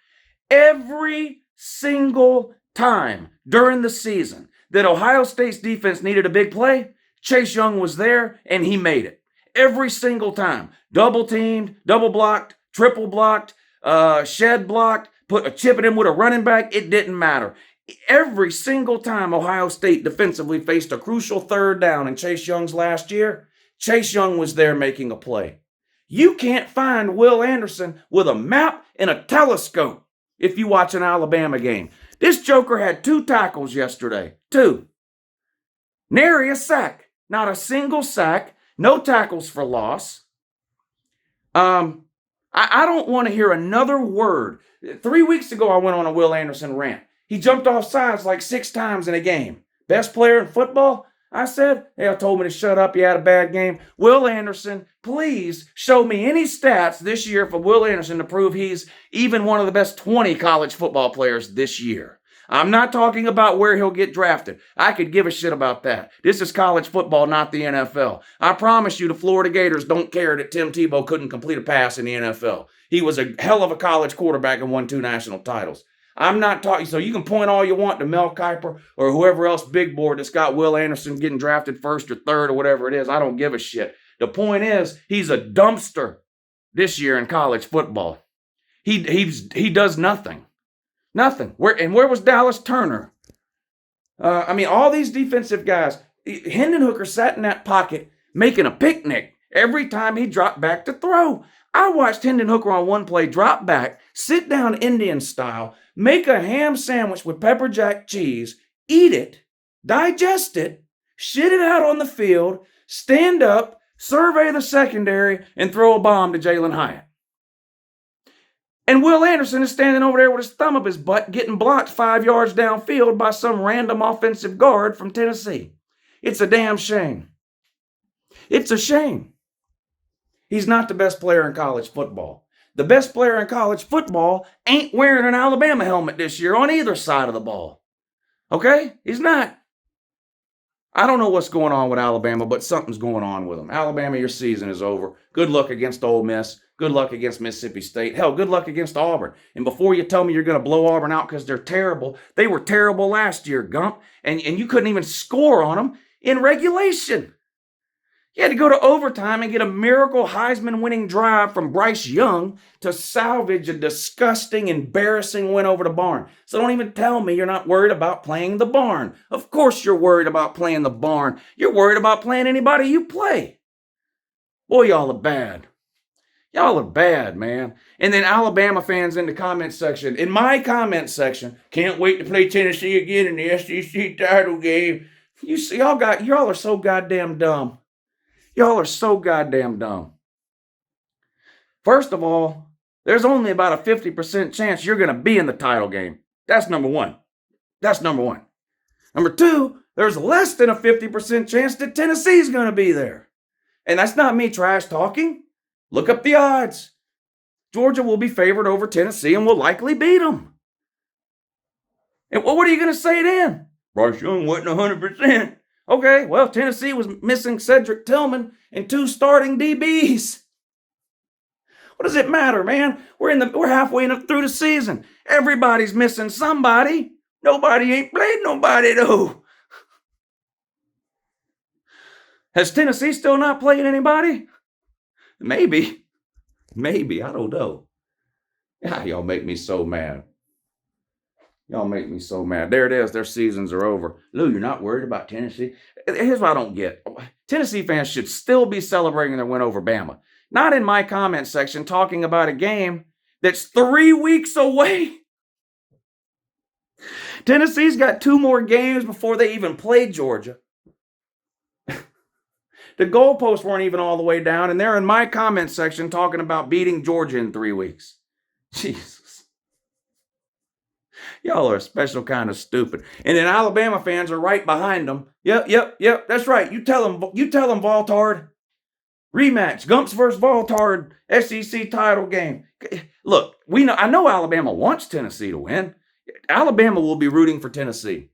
Every single time during the season that Ohio State's defense needed a big play, Chase Young was there and he made it. Every single time. Double teamed, double blocked, triple blocked, shed blocked, put a chip it in with a running back. It didn't matter. Every single time Ohio State defensively faced a crucial third down in Chase Young's last year, Chase Young was there making a play. You can't find Will Anderson with a map and a telescope if you watch an Alabama game. This joker had 2 tackles yesterday. 2. Nary a sack. Not a single sack. No tackles for loss. I don't want to hear another word. 3 weeks ago, I went on a Will Anderson rant. He jumped off sides like 6 times in a game. Best player in football? I said, Hale told me to shut up. He had a bad game. Will Anderson, please show me any stats this year for Will Anderson to prove he's even one of the best 20 college football players this year. I'm not talking about where he'll get drafted. I could give a shit about that. This is college football, not the NFL. I promise you the Florida Gators don't care that Tim Tebow couldn't complete a pass in the NFL. He was a hell of a college quarterback and won 2 national titles. I'm not talking, so you can point all you want to Mel Kiper or whoever else big board that's got Will Anderson getting drafted 1st or 3rd or whatever it is. I don't give a shit. The point is, he's a dumpster this year in college football. He does nothing. Nothing. Where was Dallas Turner? All these defensive guys. Hendon Hooker sat in that pocket making a picnic every time he dropped back to throw. I watched Hendon Hooker on one play drop back, sit down Indian style, make a ham sandwich with pepper jack cheese, eat it, digest it, shit it out on the field, stand up, survey the secondary, and throw a bomb to Jalen Hyatt. And Will Anderson is standing over there with his thumb up his butt, getting blocked 5 yards downfield by some random offensive guard from Tennessee. It's a damn shame. It's a shame. He's not the best player in college football. The best player in college football ain't wearing an Alabama helmet this year on either side of the ball. Okay? He's not. I don't know what's going on with Alabama, but something's going on with them. Alabama, your season is over. Good luck against Ole Miss. Good luck against Mississippi State. Hell, good luck against Auburn. And before you tell me you're going to blow Auburn out because they're terrible, they were terrible last year, Gump. And you couldn't even score on them in regulation. You had to go to overtime and get a miracle Heisman-winning drive from Bryce Young to salvage a disgusting, embarrassing win over the barn. So don't even tell me you're not worried about playing the barn. Of course you're worried about playing the barn. You're worried about playing anybody you play. Boy, y'all are bad. Y'all are bad, man. And then Alabama fans in the comment section, in my comment section, can't wait to play Tennessee again in the SEC title game. You see, y'all are so goddamn dumb. Y'all are so goddamn dumb. First of all, there's only about a 50% chance you're going to be in the title game. That's number one. Number 2, there's less than a 50% chance that Tennessee's going to be there. And that's not me trash talking. Look up the odds. Georgia will be favored over Tennessee and will likely beat them. And what are you going to say then? Bryce Young wasn't 100%. Okay, well, Tennessee was missing Cedric Tillman and 2 starting DBs. What does it matter, man? We're halfway through the season. Everybody's missing somebody. Nobody ain't played nobody, though. Has Tennessee still not played anybody? Maybe. I don't know. Y'all make me so mad. There it is. Their seasons are over. Lou, you're not worried about Tennessee? Here's what I don't get. Tennessee fans should still be celebrating their win over Bama. Not in my comment section talking about a game that's 3 weeks away. Tennessee's got 2 more games before they even play Georgia. The goalposts weren't even all the way down, and they're in my comment section talking about beating Georgia in 3 weeks. Jesus. Y'all are a special kind of stupid. And then Alabama fans are right behind them. Yep. That's right. You tell them, Voltard. Rematch. Gumps versus Voltard. SEC title game. Look, I know Alabama wants Tennessee to win. Alabama will be rooting for Tennessee.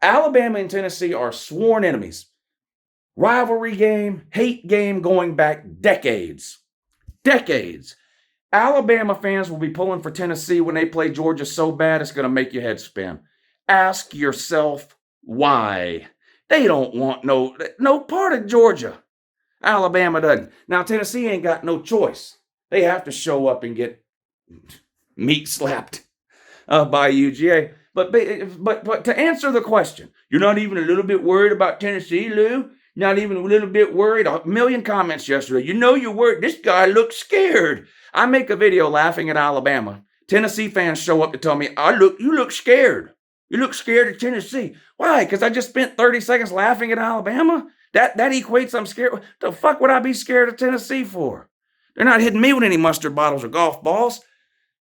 Alabama and Tennessee are sworn enemies. rivalry game, hate game going back decades. Decades. Alabama fans will be pulling for Tennessee when they play Georgia so bad it's going to make your head spin. Ask yourself why. They don't want no part of Georgia. Alabama doesn't. Now, Tennessee ain't got no choice. They have to show up and get meat slapped by UGA. But to answer the question, you're not even a little bit worried about Tennessee, Lou? Not even a little bit worried? A million comments yesterday. You know you're worried. This guy looks scared. I make a video laughing at Alabama. Tennessee fans show up to tell me, you look scared. You look scared of Tennessee. Why? Because I just spent 30 seconds laughing at Alabama? That equates I'm scared. What the fuck would I be scared of Tennessee for? They're not hitting me with any mustard bottles or golf balls.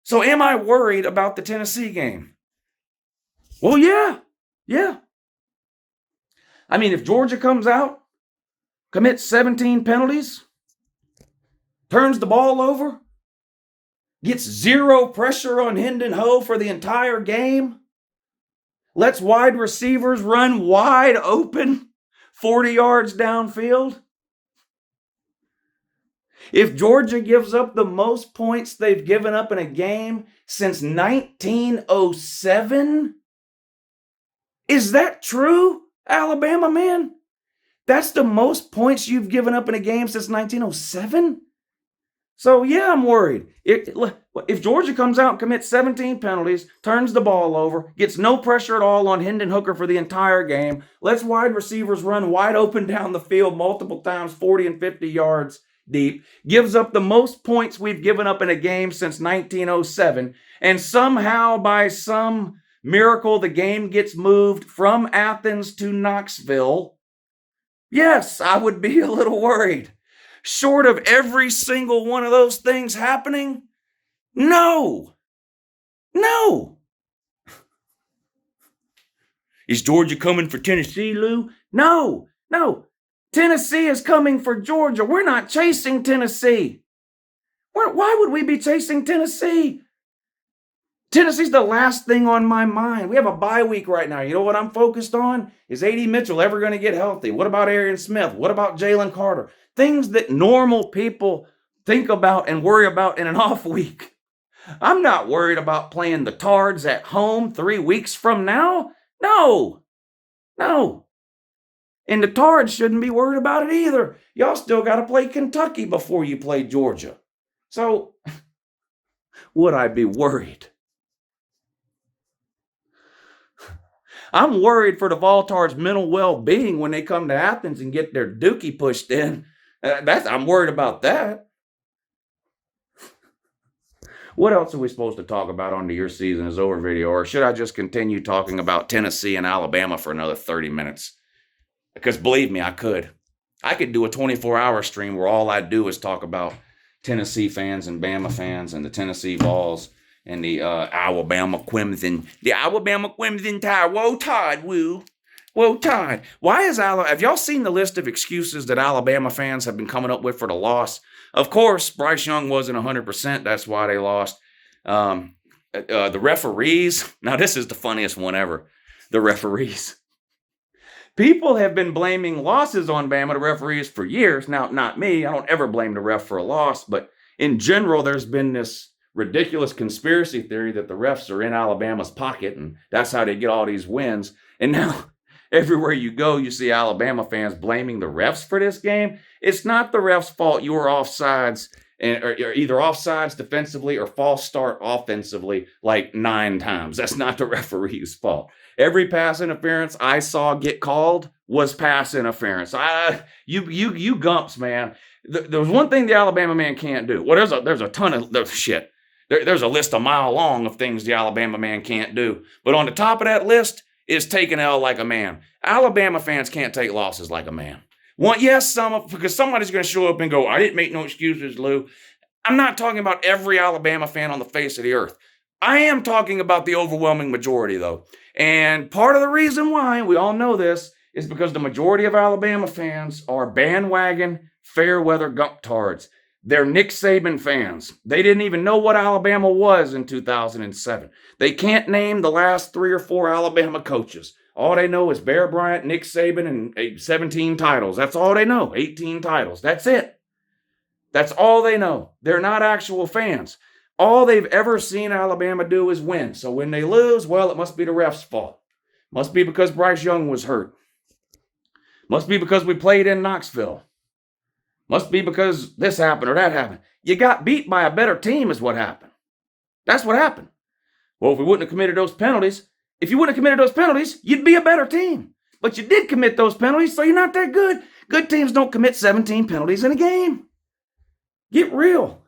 So am I worried about the Tennessee game? Well, yeah. I mean, if Georgia comes out, commits 17 penalties, turns the ball over, gets zero pressure on Hendon Ho for the entire game, lets wide receivers run wide open 40 yards downfield. If Georgia gives up the most points they've given up in a game since 1907, is that true, Alabama man? That's the most points you've given up in a game since 1907? So, yeah, I'm worried. If Georgia comes out and commits 17 penalties, turns the ball over, gets no pressure at all on Hendon Hooker for the entire game, lets wide receivers run wide open down the field multiple times, 40 and 50 yards deep, gives up the most points we've given up in a game since 1907, and somehow by some miracle the game gets moved from Athens to Knoxville, yes, I would be a little worried. Short of every single one of those things happening, no. Is Georgia coming for Tennessee, Lou? No. Tennessee is coming for Georgia. We're not chasing Tennessee. Why would we be chasing Tennessee? Tennessee's the last thing on my mind. We have a bye week right now. You know what I'm focused on? Is A.D. Mitchell ever going to get healthy? What about Arian Smith? What about Jalen Carter? Things that normal people think about and worry about in an off week. I'm not worried about playing the Tards at home 3 weeks from now. No. And the Tards shouldn't be worried about it either. Y'all still got to play Kentucky before you play Georgia. So, would I be worried? I'm worried for the Voltards' mental well-being when they come to Athens and get their dookie pushed in. I'm worried about that. What else are we supposed to talk about on the Your Season Is Over video? Or should I just continue talking about Tennessee and Alabama for another 30 minutes? Because believe me, I could. I could do a 24-hour stream where all I do is talk about Tennessee fans and Bama fans and the Tennessee Vols and the Alabama Clemson Tide. Whoa, Tide, woo. Whoa, Tide. Why is Alabama? Have y'all seen the list of excuses that Alabama fans have been coming up with for the loss? Of course, Bryce Young wasn't 100%. That's why they lost. The referees. Now, this is the funniest one ever. The referees. People have been blaming losses on Bama, the referees, for years. Now, not me. I don't ever blame the ref for a loss. But in general, there's been this ridiculous conspiracy theory that the refs are in Alabama's pocket, and that's how they get all these wins. And now, everywhere you go, you see Alabama fans blaming the refs for this game. It's not the refs' fault you were offsides, or either offsides defensively or false start offensively like 9 times. That's not the referee's fault. Every pass interference I saw get called was pass interference. You gumps, man. There's one thing the Alabama man can't do. Well, there's a ton of shit. There's a list a mile long of things the Alabama man can't do. But on the top of that list is take an L like a man. Alabama fans can't take losses like a man. Because somebody's going to show up and go, I didn't make no excuses, Lou. I'm not talking about every Alabama fan on the face of the earth. I am talking about the overwhelming majority, though. And part of the reason why, we all know this, is because the majority of Alabama fans are bandwagon, fair-weather gump-tards. They're Nick Saban fans. They didn't even know what Alabama was in 2007. They can't name the last 3 or 4 Alabama coaches. All they know is Bear Bryant, Nick Saban, and 17 titles. That's all they know. 18 titles. That's it. That's all they know. They're not actual fans. All they've ever seen Alabama do is win. So when they lose, well, it must be the refs' fault. Must be because Bryce Young was hurt. Must be because we played in Knoxville. Must be because this happened or that happened. You got beat by a better team is what happened. That's what happened. Well, if we wouldn't have committed those penalties, you'd be a better team. But you did commit those penalties, so you're not that good. Good teams don't commit 17 penalties in a game. Get real.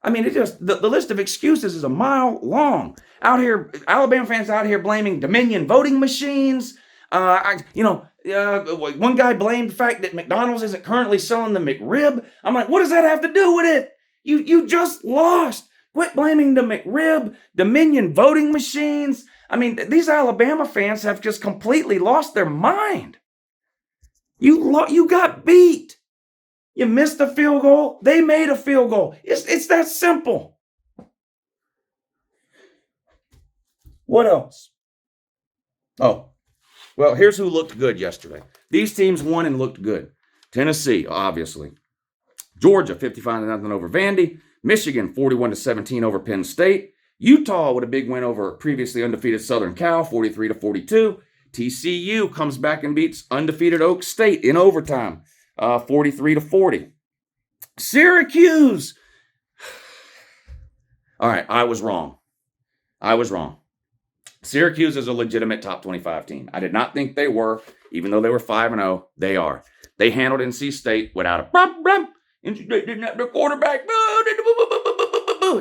I mean, it just the list of excuses is a mile long. Out here, Alabama fans out here blaming Dominion voting machines. One guy blamed the fact that McDonald's isn't currently selling the McRib. I'm like, what does that have to do with it? You just lost. Quit blaming the McRib, Dominion voting machines. I mean, these Alabama fans have just completely lost their mind. You got beat. You missed a field goal. They made a field goal. It's that simple. What else? Oh, well, here's who looked good yesterday. These teams won and looked good. Tennessee, obviously. Georgia, 55-0 over Vandy. Michigan, 41-17 over Penn State. Utah with a big win over previously undefeated Southern Cal, 43-42. TCU comes back and beats undefeated Oak State in overtime, 43-40. Syracuse. All right, I was wrong. Syracuse is a legitimate top 25 team. I did not think they were, even though they were 5-0. They are. They handled NC State without a problem. NC State didn't have their quarterback.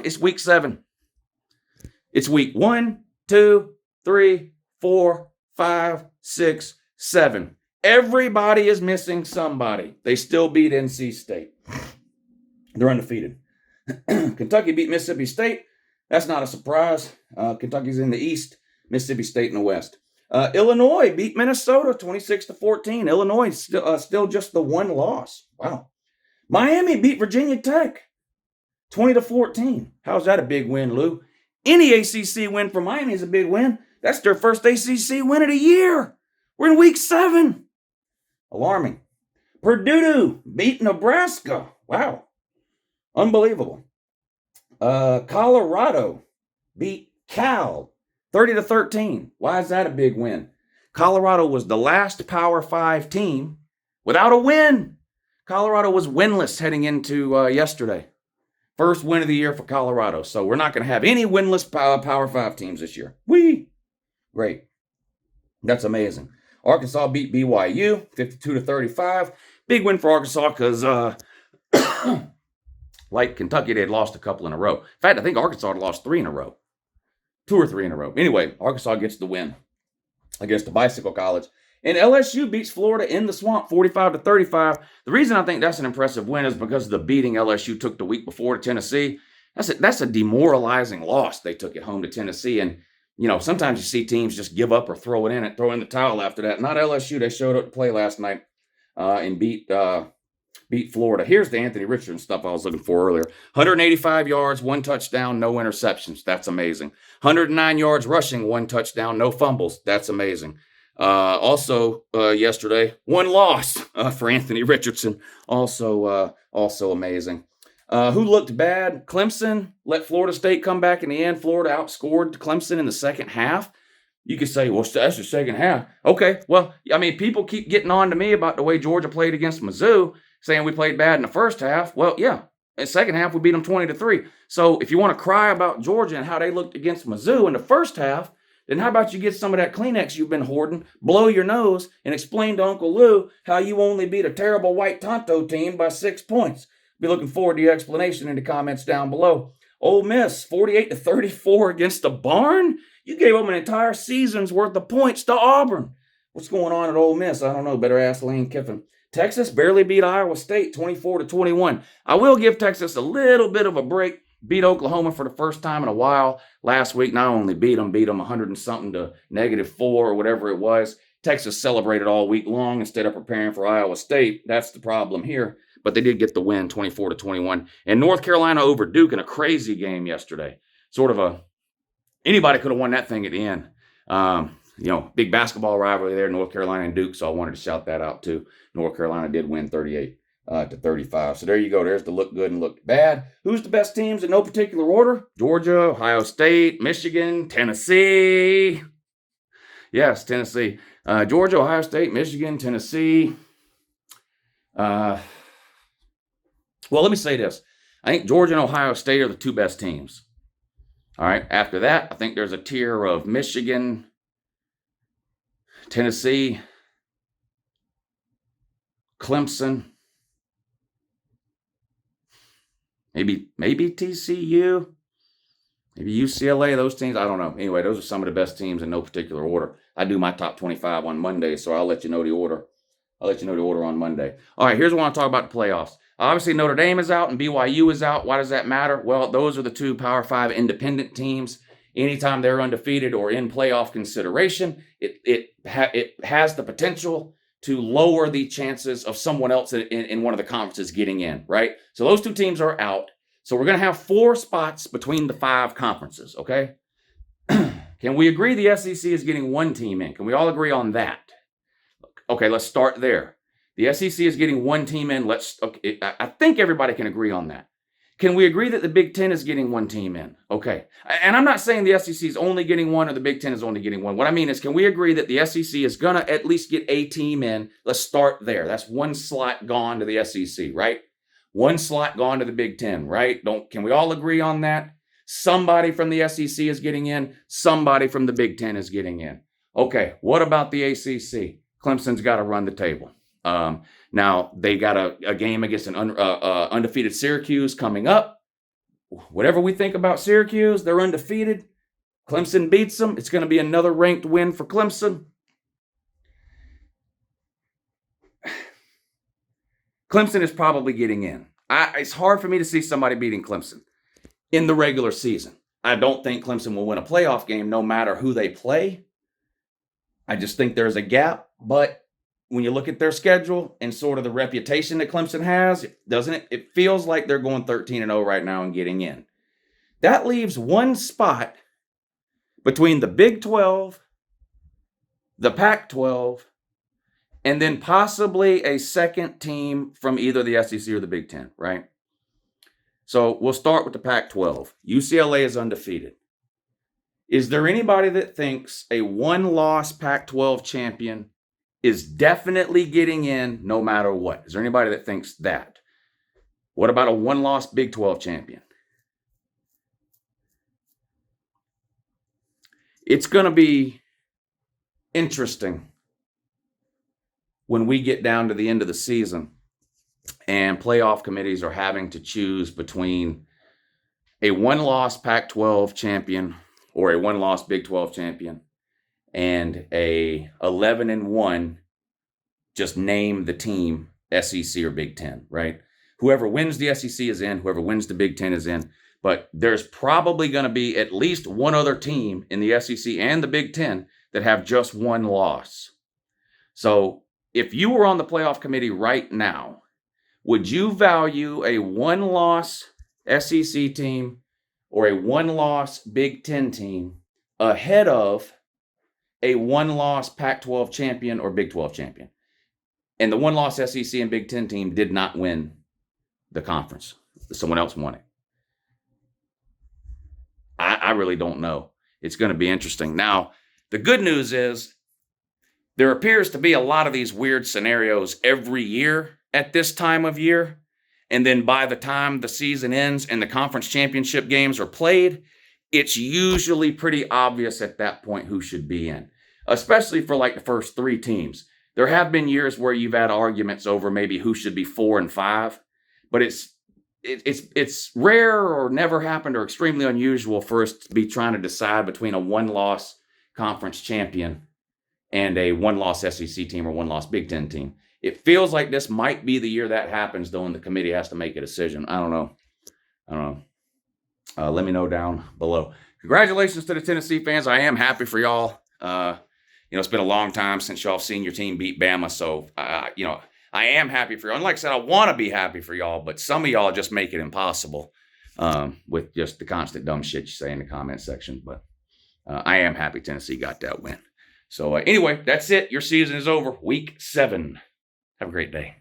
It's week 7. It's week 1, 2, 3, 4, 5, 6, 7. Everybody is missing somebody. They still beat NC State. They're undefeated. Kentucky beat Mississippi State. That's not a surprise. Kentucky's in the East, Mississippi State in the West. Illinois beat Minnesota 26-14. Illinois still just the one loss. Wow. Miami beat Virginia Tech 20-14. How's that a big win, Lou? Any ACC win for Miami is a big win. That's their first ACC win of the year. We're in week 7. Alarming. Purdue beat Nebraska. Wow. Unbelievable. Colorado beat Cal 30-13. Why is that a big win? Colorado was the last Power 5 team without a win. Colorado was winless heading into yesterday. First win of the year for Colorado. So we're not going to have any winless Power 5 teams this year. Great. That's amazing. Arkansas beat BYU 52-35. Big win for Arkansas because, like Kentucky, they had lost a couple in a row. In fact, I think Arkansas had lost 3 in a row. 2 or 3 in a row. Anyway, Arkansas gets the win against the Bicycle College. And LSU beats Florida in the Swamp 45-35. The reason I think that's an impressive win is because of the beating LSU took the week before to Tennessee. That's a demoralizing loss they took at home to Tennessee. And, sometimes you see teams just give up or throw in the towel after that. Not LSU. They showed up to play last night and beat Florida. Here's the Anthony Richardson stuff I was looking for earlier. 185 yards, 1 touchdown, no interceptions. That's amazing. 109 yards rushing, 1 touchdown, no fumbles. That's amazing. Also, yesterday, 1 loss for Anthony Richardson. Also amazing. Who looked bad? Clemson let Florida State come back in the end. Florida outscored Clemson in the second half. You could say, well, that's the second half. Okay, well, I mean, people keep getting on to me about the way Georgia played against Mizzou, saying we played bad in the first half. Well, yeah, in the second half, we beat them 20-3. So if you want to cry about Georgia and how they looked against Mizzou in the first half, then how about you get some of that Kleenex you've been hoarding, blow your nose, and explain to Uncle Lou how you only beat a terrible white Tonto team by 6 points. Be looking forward to your explanation in the comments down below. Ole Miss, 48-34 against the Barn? You gave them an entire season's worth of points to Auburn. What's going on at Ole Miss? I don't know. Better ask Lane Kiffin. Texas barely beat Iowa State 24-21. I will give Texas a little bit of a break. Beat Oklahoma for the first time in a while last week. Not only beat them 100 and something to -4 or whatever it was. Texas celebrated all week long instead of preparing for Iowa State. That's the problem here. But they did get the win 24-21. And North Carolina over Duke in a crazy game yesterday. Anybody could have won that thing at the end. big basketball rivalry there, North Carolina and Duke. So I wanted to shout that out too. North Carolina did win 38-35. So there you go. There's the look good and look bad. Who's the best teams in no particular order? Georgia, Ohio State, Michigan, Tennessee. Yes, Tennessee. Georgia, Ohio State, Michigan, Tennessee. Well, let me say this. I think Georgia and Ohio State are the two best teams. All right. After that, I think there's a tier of Michigan, Tennessee, Clemson, maybe TCU, maybe UCLA, those teams. I don't know. Anyway, those are some of the best teams in no particular order. I do my top 25 on Monday, so I'll let you know the order. I'll let you know the order on Monday. All right, here's what I want to talk about the playoffs. Obviously, Notre Dame is out and BYU is out. Why does that matter? Well, those are the two Power 5 independent teams. Anytime they're undefeated or in playoff consideration, it has the potential to lower the chances of someone else in one of the conferences getting in, right? So those two teams are out. So we're going to have 4 spots between the 5 conferences, okay? Can we agree the SEC is getting 1 team in? Can we all agree on that? Okay, let's start there. The SEC is getting 1 team in. I think everybody can agree on that. Can we agree that the Big Ten is getting 1 team in? Okay. And I'm not saying the SEC is only getting 1 or the Big Ten is only getting 1. What I mean is, can we agree that the SEC is going to at least get a team in? Let's start there. That's 1 slot gone to the SEC, right? 1 slot gone to the Big Ten, right? Can we all agree on that? Somebody from the SEC is getting in. Somebody from the Big Ten is getting in. Okay. What about the ACC? Clemson's got to run the table. Now they got a game against an undefeated Syracuse coming up. Whatever we think about Syracuse, they're undefeated. Clemson beats them. It's going to be another ranked win for Clemson. Clemson is probably getting in. It's hard for me to see somebody beating Clemson in the regular season. I don't think Clemson will win a playoff game no matter who they play. I just think there's a gap, but when you look at their schedule and sort of the reputation that Clemson has, doesn't it? It feels like they're going 13-0 right now and getting in. That leaves 1 spot between the Big 12, the Pac-12, and then possibly a second team from either the SEC or the Big 10, right? So we'll start with the Pac-12. UCLA is undefeated. Is there anybody that thinks a 1-loss Pac-12 champion is definitely getting in no matter what? Is there anybody that thinks that? What about a 1-loss Big 12 champion? It's going to be interesting when we get down to the end of the season and playoff committees are having to choose between a 1-loss Pac-12 champion or a 1-loss Big 12 champion and a 11-1, just name the team, SEC or Big Ten, right? Whoever wins the SEC is in, whoever wins the Big Ten is in. But there's probably going to be at least one other team in the SEC and the Big Ten that have just 1 loss. So if you were on the playoff committee right now, would you value a 1-loss SEC team or a 1-loss Big Ten team ahead of a 1-loss Pac-12 champion or Big 12 champion? And the 1-loss SEC and Big Ten team did not win the conference. Someone else won it. I really don't know. It's going to be interesting. Now, the good news is there appears to be a lot of these weird scenarios every year at this time of year. And then by the time the season ends and the conference championship games are played, it's usually pretty obvious at that point who should be in, especially for like the first 3 teams. There have been years where you've had arguments over maybe who should be 4 and 5, but it's rare or never happened or extremely unusual for us to be trying to decide between a 1-loss conference champion and a 1-loss SEC team or 1-loss Big Ten team. It feels like this might be the year that happens, though, and the committee has to make a decision. I don't know. Let me know down below. Congratulations to the Tennessee fans. I am happy for y'all. It's been a long time since y'all have seen your team beat Bama, so I am happy for y'all. And like I said, I want to be happy for y'all, but some of y'all just make it impossible with just the constant dumb shit you say in the comment section. But I am happy Tennessee got that win. So anyway, that's it. Your season is over. Week 7. Have a great day.